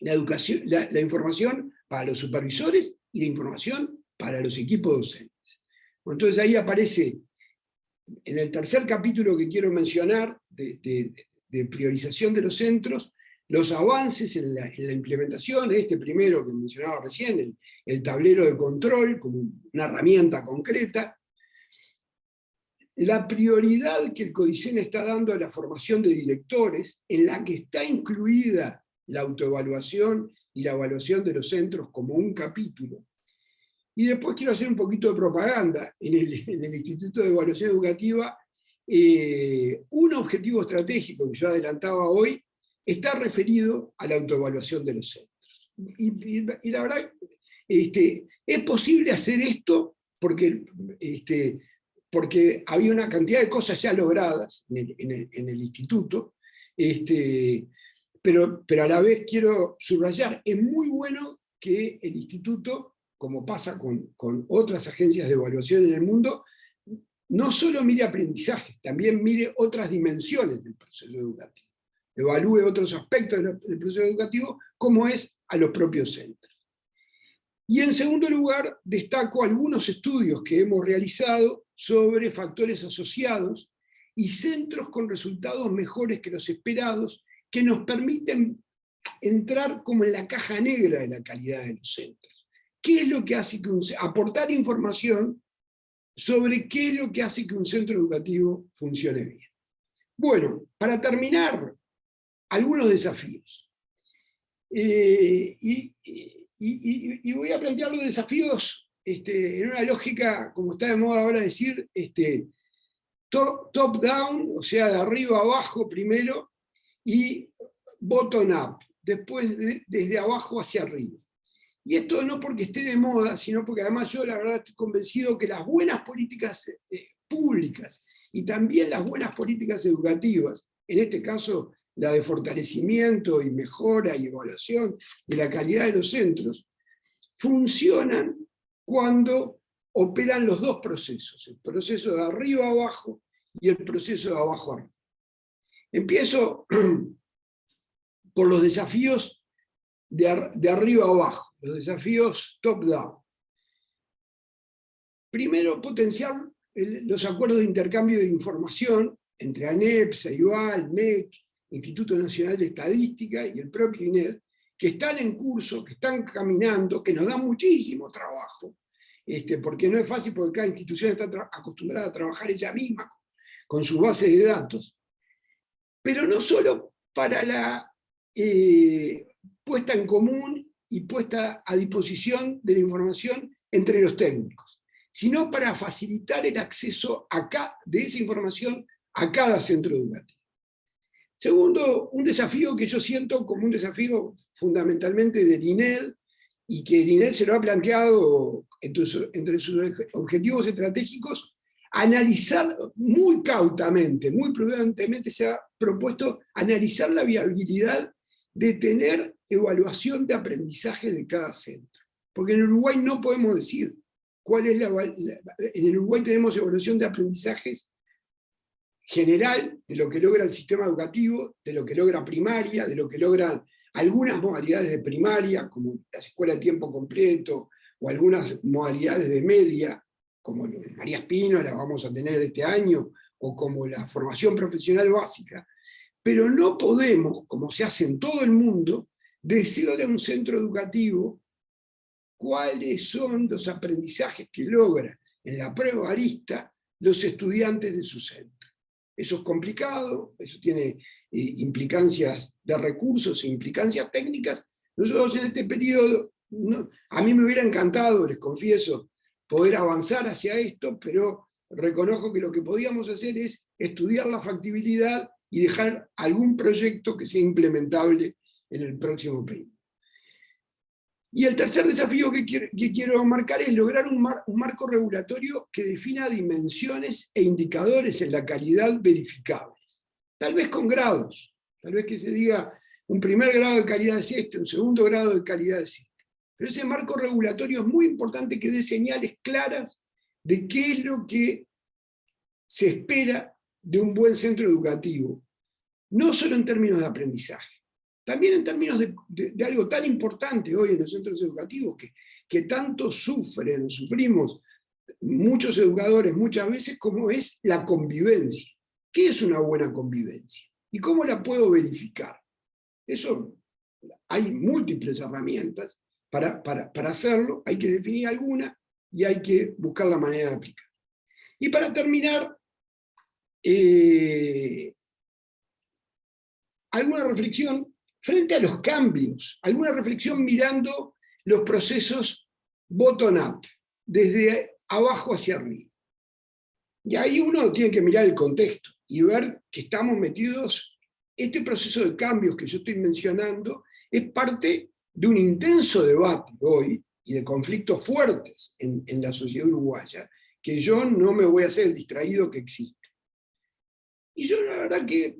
la información para los supervisores y la información para los equipos docentes. Entonces ahí aparece, en el tercer capítulo que quiero mencionar, de priorización de los centros, los avances en la implementación, primero que mencionaba recién, el tablero de control como una herramienta concreta, la prioridad que el CODICEN está dando a la formación de directores, en la que está incluida la autoevaluación y la evaluación de los centros como un capítulo. Y después quiero hacer un poquito de propaganda. En el Instituto de Evaluación Educativa, un objetivo estratégico que yo adelantaba hoy está referido a la autoevaluación de los centros. Y la verdad, es posible hacer esto porque había una cantidad de cosas ya logradas en el instituto, pero a la vez quiero subrayar, es muy bueno que el instituto, como pasa con otras agencias de evaluación en el mundo, no solo mire aprendizaje, también mire otras dimensiones del proceso educativo, evalúe otros aspectos del proceso educativo, como es a los propios centros. Y en segundo lugar, destaco algunos estudios que hemos realizado sobre factores asociados y centros con resultados mejores que los esperados, que nos permiten entrar como en la caja negra de la calidad de los centros. ¿Qué es lo que hace que aportar información sobre qué es lo que hace que un centro educativo funcione bien? Bueno, para terminar, algunos desafíos. Y voy a plantear los desafíos en una lógica, como está de moda ahora decir, top-down, o sea, de arriba a abajo primero, y bottom-up, después desde abajo hacia arriba. Y esto no porque esté de moda, sino porque además yo la verdad estoy convencido que las buenas políticas públicas y también las buenas políticas educativas, en este caso la de fortalecimiento y mejora y evaluación de la calidad de los centros, funcionan cuando operan los dos procesos, el proceso de arriba a abajo y el proceso de abajo a arriba. Empiezo por los desafíos de arriba a abajo, los desafíos top-down. Primero, potenciar los acuerdos de intercambio de información entre ANEP, Ceibal, MEC, Instituto Nacional de Estadística y el propio INED, que están en curso, que están caminando, que nos dan muchísimo trabajo, porque no es fácil, porque cada institución está acostumbrada a trabajar ella misma con sus bases de datos, pero no solo para la puesta en común y puesta a disposición de la información entre los técnicos, sino para facilitar el acceso de esa información a cada centro educativo. Segundo, un desafío que yo siento como un desafío fundamentalmente del INED, y que el INED se lo ha planteado entre sus objetivos estratégicos, analizar muy cautamente, muy prudentemente se ha propuesto analizar la viabilidad de tener evaluación de aprendizaje de cada centro. Porque en Uruguay no podemos decir cuál es en el Uruguay tenemos evaluación de aprendizajes general, de lo que logra el sistema educativo, de lo que logra primaria, de lo que logran algunas modalidades de primaria, como las escuelas de tiempo completo, o algunas modalidades de media, como María Espino la vamos a tener este año, o como la formación profesional básica, pero no podemos, como se hace en todo el mundo, decirle a un centro educativo cuáles son los aprendizajes que logra en la prueba arista los estudiantes de su centro. Eso es complicado, eso tiene implicancias de recursos e implicancias técnicas. Nosotros en este periodo, a mí me hubiera encantado, les confieso, poder avanzar hacia esto, pero reconozco que lo que podíamos hacer es estudiar la factibilidad y dejar algún proyecto que sea implementable en el próximo periodo. Y el tercer desafío que quiero marcar es lograr un marco regulatorio que defina dimensiones e indicadores en la calidad verificables. Tal vez con grados, tal vez que se diga un primer grado de calidad es este, un segundo grado de calidad es este. Pero ese marco regulatorio es muy importante que dé señales claras de qué es lo que se espera de un buen centro educativo, no solo en términos de aprendizaje, también en términos de algo tan importante hoy en los centros educativos, que tanto sufren o sufrimos muchos educadores muchas veces, como es la convivencia. ¿Qué es una buena convivencia? ¿Y cómo la puedo verificar? Eso hay múltiples herramientas para hacerlo, hay que definir alguna y hay que buscar la manera de aplicar. Y para terminar, alguna reflexión frente a los cambios, alguna reflexión mirando los procesos bottom-up, desde abajo hacia arriba. Y ahí uno tiene que mirar el contexto y ver que estamos metidos, este proceso de cambios que yo estoy mencionando es parte de un intenso debate hoy y de conflictos fuertes en la sociedad uruguaya, que yo no me voy a hacer el distraído que existe. Y yo la verdad que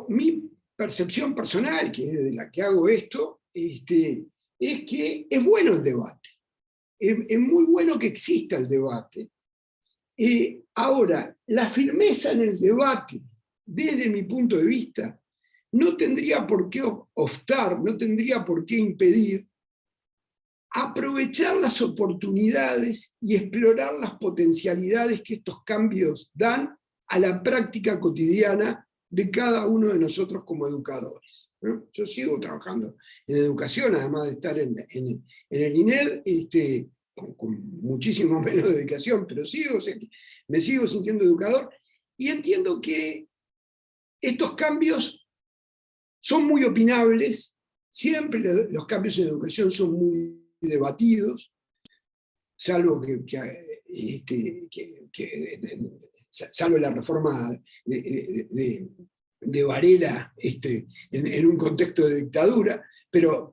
mi percepción personal, que es de la que hago esto, es que es bueno el debate. Es muy bueno que exista el debate. Ahora, la firmeza en el debate, desde mi punto de vista, no tendría por qué obstar, no tendría por qué impedir aprovechar las oportunidades y explorar las potencialidades que estos cambios dan a la práctica cotidiana de cada uno de nosotros como educadores, ¿no? Yo sigo trabajando en educación, además de estar en el INED, con muchísimo menos dedicación, pero sigo, o sea, me sigo sintiendo educador, y entiendo que estos cambios son muy opinables, siempre los cambios en educación son muy debatidos, salvo salvo la reforma de Varela en un contexto de dictadura, pero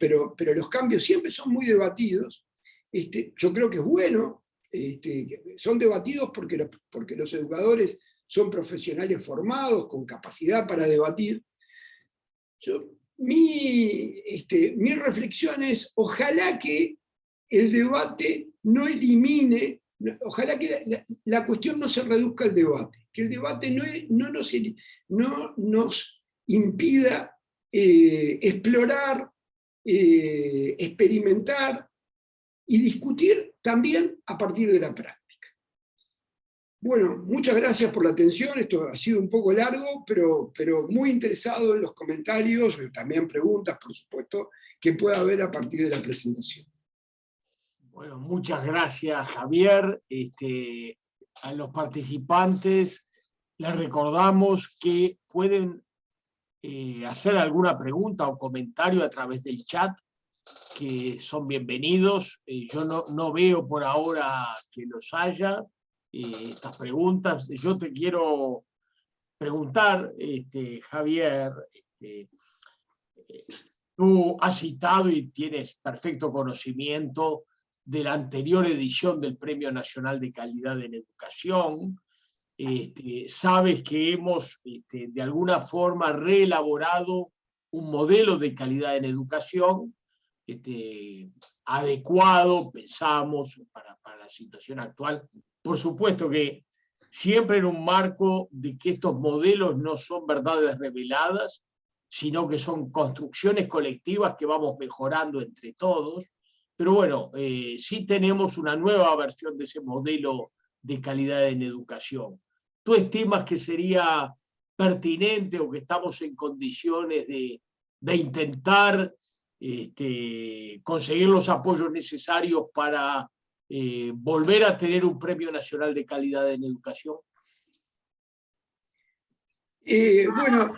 los cambios siempre son muy debatidos. Yo creo que es bueno, son debatidos porque los educadores son profesionales formados, con capacidad para debatir. Mi reflexión es, ojalá que el debate no elimine, ojalá que la cuestión no se reduzca al debate, que el debate no nos impida explorar, experimentar y discutir también a partir de la práctica. Bueno, muchas gracias por la atención, esto ha sido un poco largo, pero muy interesado en los comentarios, también preguntas, por supuesto, que pueda haber a partir de la presentación. Bueno, muchas gracias, Javier. A los participantes les recordamos que pueden hacer alguna pregunta o comentario a través del chat, que son bienvenidos. Yo no veo por ahora que los haya, estas preguntas. Yo te quiero preguntar, Javier, tú has citado y tienes perfecto conocimiento de la anterior edición del Premio Nacional de Calidad en Educación. Sabes que hemos de alguna forma reelaborado un modelo de calidad en educación adecuado, pensamos, para la situación actual. Por supuesto que siempre en un marco de que estos modelos no son verdades reveladas, sino que son construcciones colectivas que vamos mejorando entre todos. Pero bueno, sí tenemos una nueva versión de ese modelo de calidad en educación. ¿tú estimas que sería pertinente o que estamos en condiciones de intentar conseguir los apoyos necesarios para volver a tener un Premio Nacional de Calidad en Educación? Bueno,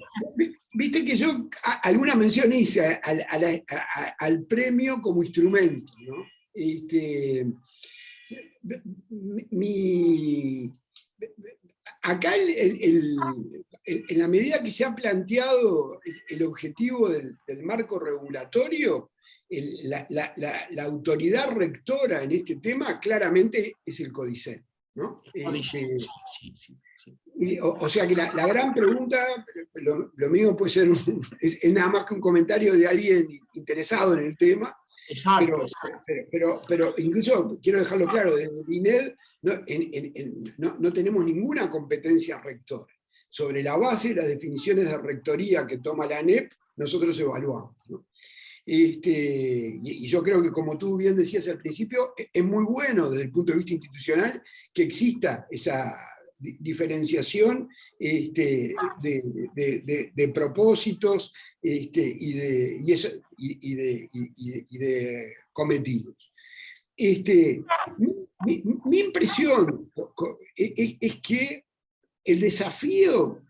viste que yo alguna mención hice al premio como instrumento, ¿no? Acá, en la medida que se ha planteado el objetivo del marco regulatorio, la autoridad rectora en este tema claramente es el CODICENT, ¿no? O sea que la gran pregunta, lo mío puede ser, es nada más que un comentario de alguien interesado en el tema. Exacto. Pero incluso quiero dejarlo claro, desde el INED no tenemos ninguna competencia rectora. Sobre la base de las definiciones de rectoría que toma la ANEP, nosotros evaluamos, ¿no? Y yo creo que, como tú bien decías al principio, es muy bueno desde el punto de vista institucional que exista esa diferenciación de propósitos y de cometidos. Mi impresión es que el desafío,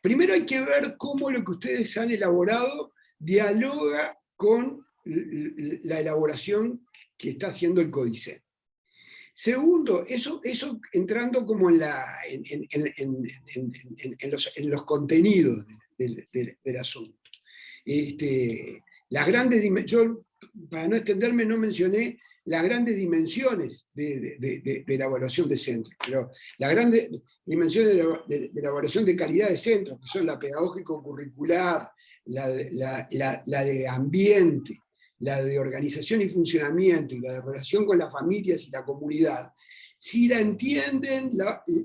primero hay que ver cómo lo que ustedes han elaborado dialoga con la elaboración que está haciendo el CODICENT. Segundo, eso entrando como en los contenidos del asunto. Yo, para no extenderme, no mencioné las grandes dimensiones de la evaluación de centros, pero las grandes dimensiones de la evaluación de calidad de centros, que son la pedagógico-curricular, la de ambiente, la de organización y funcionamiento, y la de relación con las familias y la comunidad, si la entienden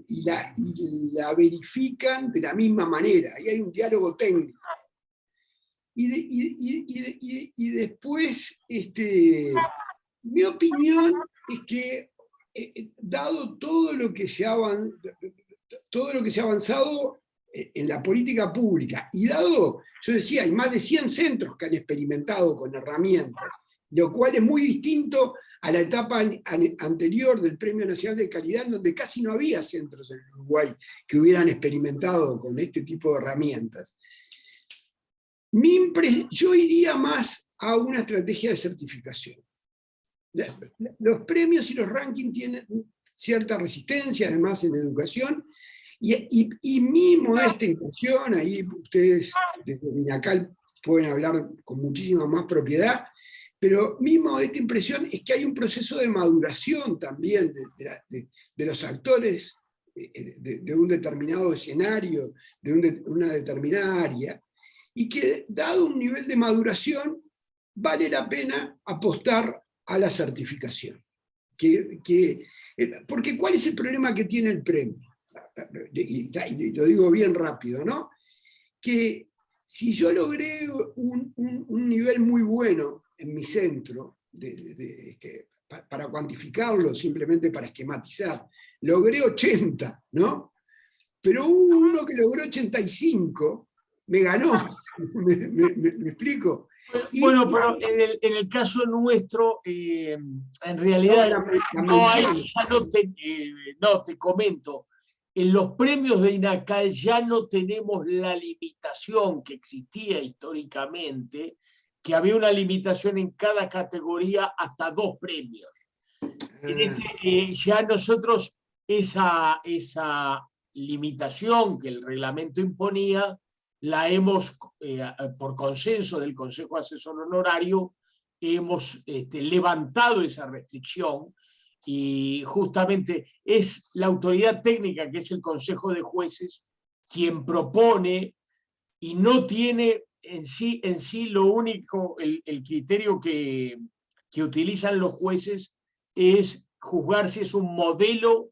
y la verifican de la misma manera, y hay un diálogo técnico. Y después, mi opinión es que, dado todo lo que se ha avanzado en la política pública, y dado, yo decía, hay más de 100 centros que han experimentado con herramientas, lo cual es muy distinto a la etapa anterior del Premio Nacional de Calidad, en donde casi no había centros en Uruguay que hubieran experimentado con este tipo de herramientas. Yo iría más a una estrategia de certificación. Los premios y los rankings tienen cierta resistencia, además, en educación, y mi modesta impresión, ahí ustedes desde Binacal pueden hablar con muchísima más propiedad, pero mi modesta impresión es que hay un proceso de maduración también de los actores de un determinado escenario, de una determinada área, y que, dado un nivel de maduración, vale la pena apostar a la certificación. Porque ¿cuál es el problema que tiene el premio? Y lo digo bien rápido, ¿no? Que si yo logré un nivel muy bueno en mi centro, para cuantificarlo, simplemente para esquematizar, logré 80, ¿no? Pero hubo uno que logró 85, me ganó. ¿Me explico? Bueno, pero en el caso nuestro, en realidad, te comento, en los premios de INACAL ya no tenemos la limitación que existía históricamente, que había una limitación en cada categoría hasta 2 premios. Ya nosotros esa limitación que el reglamento imponía, la hemos, por consenso del Consejo Asesor Honorario, hemos levantado esa restricción, y justamente es la autoridad técnica, que es el Consejo de Jueces, quien propone, y no tiene en sí lo único, el criterio que utilizan los jueces es juzgar si es un modelo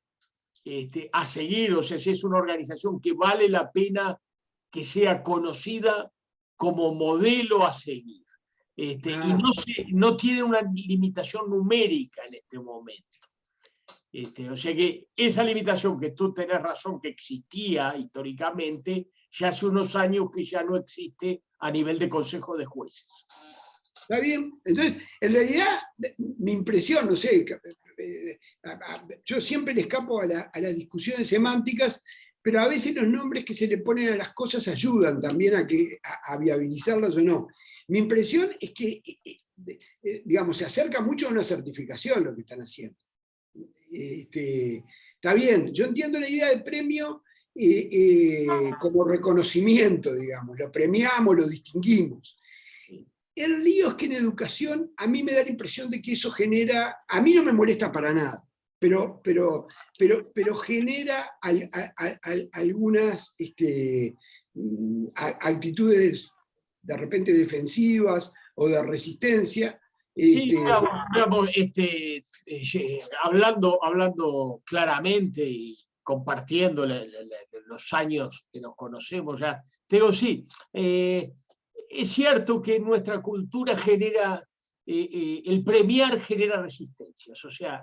a seguir, o sea, si es una organización que vale la pena que sea conocida como modelo a seguir. Y no tiene una limitación numérica en este momento. O sea que esa limitación que tú tenés razón que existía históricamente, ya hace unos años que ya no existe a nivel de consejo de jueces. ¿Está bien? Entonces, en realidad, mi impresión, no sé, yo siempre le escapo a las discusiones semánticas, pero a veces los nombres que se le ponen a las cosas ayudan también a viabilizarlas o no. Mi impresión es que, digamos, se acerca mucho a una certificación lo que están haciendo. Está bien, yo entiendo la idea del premio como reconocimiento, digamos, lo premiamos, lo distinguimos. El lío es que en educación a mí me da la impresión de que eso genera, a mí no me molesta para nada, pero genera algunas actitudes de repente defensivas o de resistencia. Sí, digamos, hablando claramente y compartiendo los años que nos conocemos ya, te digo, sí, es cierto que nuestra cultura genera, el premiar genera resistencias, o sea,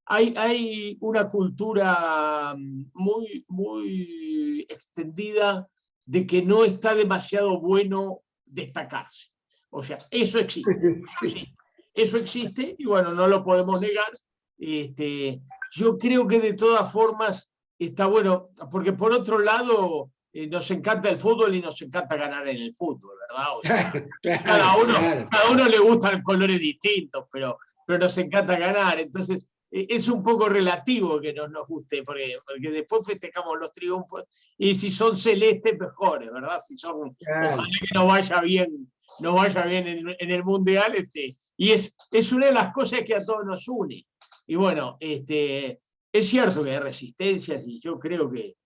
hay una cultura muy, muy extendida de que no está demasiado bueno destacarse. O sea, eso existe. Sí, eso existe y bueno, no lo podemos negar. Yo creo que de todas formas está bueno, porque por otro lado nos encanta el fútbol y nos encanta ganar en el fútbol, ¿verdad? O sea, cada uno le gustan colores distintos, pero nos encanta ganar. Entonces, es un poco relativo que nos guste, porque después festejamos los triunfos y si son celestes, mejores, ¿verdad? Si son, ojalá que nos vaya bien en el Mundial, y es una de las cosas que a todos nos une. Y bueno, es cierto que hay resistencias y yo creo que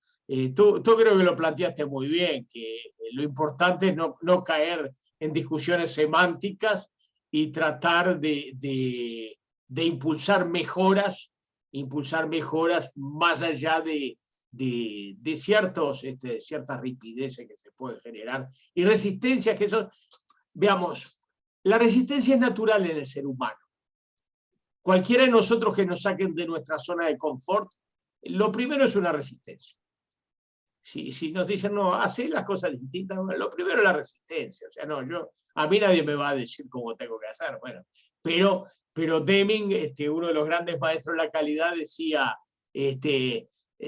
tú creo que lo planteaste muy bien, que lo importante es no caer en discusiones semánticas y tratar de impulsar mejoras más allá de ciertas ripideces que se pueden generar y resistencias que son, veamos, la resistencia es natural en el ser humano. Cualquiera de nosotros que nos saquen de nuestra zona de confort, lo primero es una resistencia. Si nos dicen, no, hace las cosas distintas, lo primero es la resistencia. O sea, no, a mí nadie me va a decir cómo tengo que hacer. Bueno, pero Deming, uno de los grandes maestros de la calidad, decía,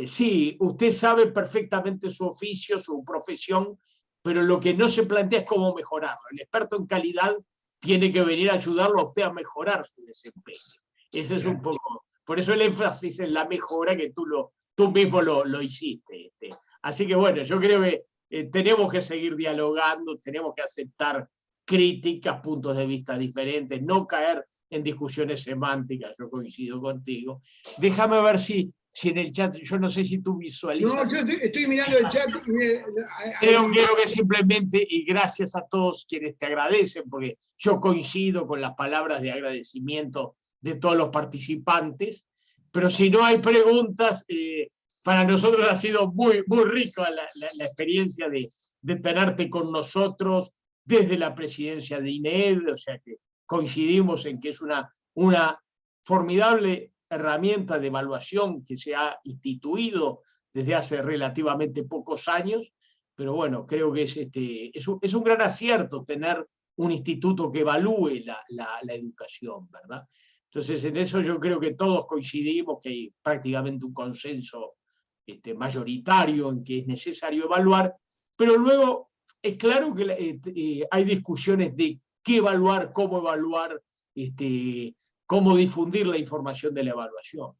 sí, usted sabe perfectamente su oficio, su profesión, pero lo que no se plantea es cómo mejorarlo. El experto en calidad tiene que venir a ayudarlo a usted a mejorar su desempeño. Ese es un poco, por eso el énfasis en la mejora que tú mismo lo hiciste. Así que bueno, yo creo que tenemos que seguir dialogando, tenemos que aceptar críticas, puntos de vista diferentes, no caer en discusiones semánticas, yo coincido contigo. Déjame ver si en el chat, yo no sé si tú visualizas. No, yo estoy mirando el chat. Creo que simplemente, y gracias a todos quienes te agradecen, porque yo coincido con las palabras de agradecimiento de todos los participantes, pero si no hay preguntas, para nosotros ha sido muy, muy rica la experiencia de tenerte con nosotros desde la presidencia de INED, o sea que coincidimos en que es una formidable herramienta de evaluación que se ha instituido desde hace relativamente pocos años, pero bueno, creo que es un gran acierto tener un instituto que evalúe la educación, ¿verdad? Entonces, en eso yo creo que todos coincidimos que hay prácticamente un consenso mayoritario en que es necesario evaluar, pero luego es claro que hay discusiones de qué evaluar, cómo difundir la información de la evaluación.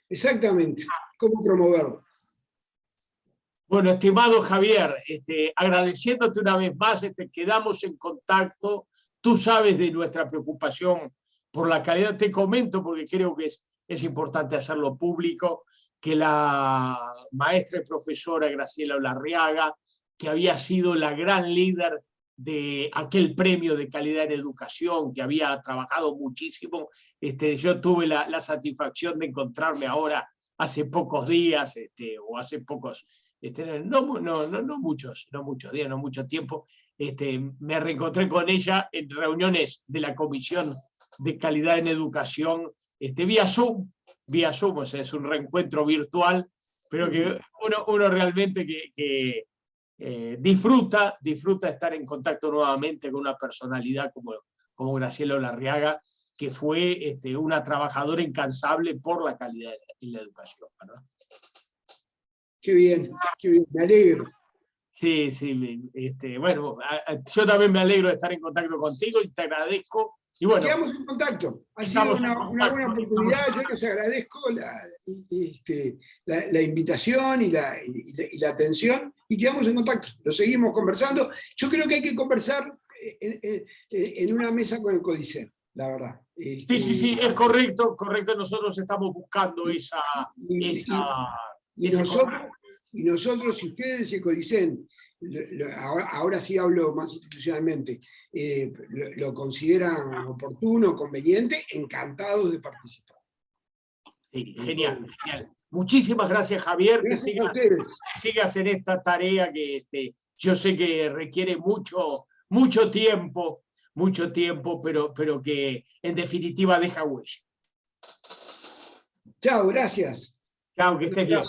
Exactamente, cómo promoverlo. Bueno, estimado Javier, agradeciéndote una vez más, quedamos en contacto. Tú sabes de nuestra preocupación por la calidad. Te comento, porque creo que es importante hacerlo público, que la maestra y profesora Graciela Olarriaga, que había sido la gran líder de aquel premio de calidad en educación, que había trabajado muchísimo, yo tuve la satisfacción de encontrarme ahora hace pocos días, o hace pocos, no muchos días, no mucho tiempo, me reencontré con ella en reuniones de la Comisión de Calidad en Educación vía Zoom, o sea, es un reencuentro virtual, pero que uno realmente que disfruta estar en contacto nuevamente con una personalidad como Graciela Larriaga, que fue una trabajadora incansable por la calidad en la educación, ¿verdad? Qué bien, me alegro. Sí, bueno, yo también me alegro de estar en contacto contigo y te agradezco. Y bueno, quedamos en contacto. Ha sido una buena oportunidad. Yo les agradezco la invitación y la atención, y quedamos en contacto. Lo seguimos conversando. Yo creo que hay que conversar en una mesa con el Codicen, la verdad. Sí, es correcto. Nosotros estamos buscando y nosotros, si ustedes el Codicen, ahora sí hablo más institucionalmente, lo consideran oportuno, conveniente, encantados de participar. Sí, genial. Muchísimas gracias, Javier. Gracias a ustedes. Sigas en esta tarea que yo sé que requiere mucho tiempo, pero que en definitiva deja huella. Chao, gracias. Chao, que estés bien.